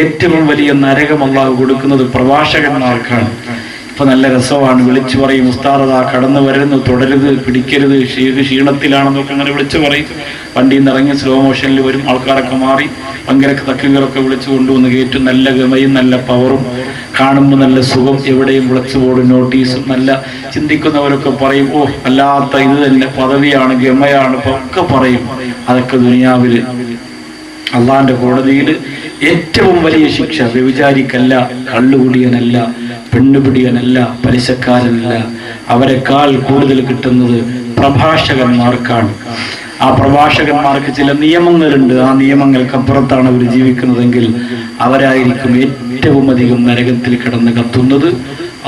ഏറ്റവും വലിയ നരകം അള്ളാഹു കൊടുക്കുന്നത് പ്രഭാഷകന്മാർക്കാണ്. ഇപ്പൊ നല്ല രസമാണ്, വിളിച്ചു പറയും ഉസ്താദ് ആ കടന്നു വരുന്നു, തുടരുത്, പിടിക്കരുത്, ക്ഷീണത്തിലാണെന്നൊക്കെ അങ്ങനെ വിളിച്ചു പറയും. വണ്ടിയിൽ നിന്ന് ഇറങ്ങി സ്ലോ മോഷനിൽ വരും, ആൾക്കാരൊക്കെ മാറി ഭയങ്കര തക്കുകളൊക്കെ വിളിച്ചു കൊണ്ടുവന്ന് കയറ്റും. നല്ല ഗമയും നല്ല പവറും, കാണുമ്പോൾ നല്ല സുഖം, എവിടെയും വിളിച്ചു ബോർഡ് നോട്ടീസും. നല്ല ചിന്തിക്കുന്നവരൊക്കെ പറയും, ഓ അല്ലാത്ത ഇത് തന്നെ പദവിയാണ്, ഗമയാണ്, ഒക്കെ പറയും. അതൊക്കെ ദുനിയാവില് അള്ളാന്റെ കോടതിയിൽ ഏറ്റവും വലിയ ശിക്ഷ വ്യഭിചാരിക്കല്ല, കള്ളുകുടിയനല്ല, പെണ്ണുപിടിയനല്ല, പലിശക്കാരനല്ല. അവരെക്കാൾ കൂടുതൽ കിട്ടുന്നത് പ്രഭാഷകന്മാർക്കാണ്. ആ പ്രഭാഷകന്മാർക്ക് ചില നിയമങ്ങളുണ്ട്. ആ നിയമങ്ങൾക്കപ്പുറത്താണ് അവർ ജീവിക്കുന്നതെങ്കിൽ അവരായിരിക്കും ഏറ്റവും അധികം നരകത്തിൽ കിടന്ന് കത്തുന്നത്.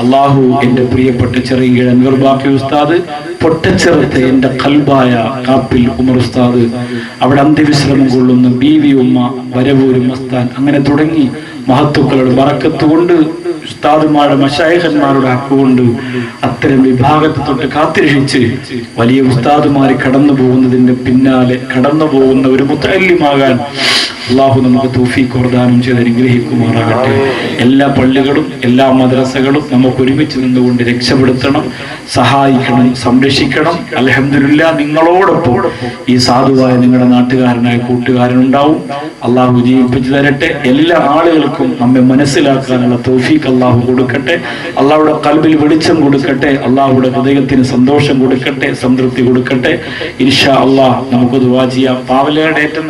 അള്ളാഹു എൻ്റെ പ്രിയപ്പെട്ട ചെറിയ അൻവർ ബാക്കി ഉസ്താദ്, പൊട്ടച്ചെറുത്ത് എൻ്റെ കൽബായ കാപ്പിൽ ഉമർ ഉസ്താദ്, അവിടെ അന്ത്യവിശ്രമം കൊള്ളുന്ന ബീവി ഉമ്മ, വരവൂര് മസ്താൻ, അങ്ങനെ തുടങ്ങി മഹത്തുക്കളുടെ ബറക്കത്ത് കൊണ്ട്, ഉസ്താദുമാരുടെ മശായിഖന്മാരുടെ ഹക്കുകൊണ്ട് അത്തരം വിഭാഗത്തെ തൊട്ട് കാത്തിരക്ഷിച്ച് വലിയ ഉസ്താദുമാര് കടന്നു പോകുന്നതിന്റെ പിന്നാലെ കടന്നു പോകുന്ന ഒരു മുത്തഅല്ലിമാകാൻ അള്ളാഹു നമുക്ക് തൗഫീഖ് പ്രദാനം ചെയ്ത് അനുഗ്രഹിക്കുമാറാകട്ടെ. എല്ലാ പള്ളികളും എല്ലാ മദ്രസകളും നമുക്ക് ഒരുമിച്ച് നിന്നുകൊണ്ട് രക്ഷപ്പെടുത്തണം, സഹായിക്കണം, സംരക്ഷിക്കണം. അൽഹംദുലില്ലാഹ് നിങ്ങളോടൊപ്പം ഈ സാധുവായ നിങ്ങളുടെ നാട്ടുകാരനായ കൂട്ടുകാരനുണ്ടാവും. അള്ളാഹു ജീവിപ്പിച്ചു തരട്ടെ. എല്ലാ ആളുകൾക്കും നമ്മെ മനസ്സിലാക്കാനുള്ള തൗഫീഖ് അള്ളാഹു കൊടുക്കട്ടെ. അള്ളാഹുടെ ഖൽബിൽ വെളിച്ചം കൊടുക്കട്ടെ. അള്ളാഹുടെ ഹൃദയത്തിന് സന്തോഷം കൊടുക്കട്ടെ, സംതൃപ്തി കൊടുക്കട്ടെ. ഇൻഷാ അള്ളാഹ് നമുക്ക് ദുആ ചെയ്യാം. പാവലയുടെ ഏറ്റവും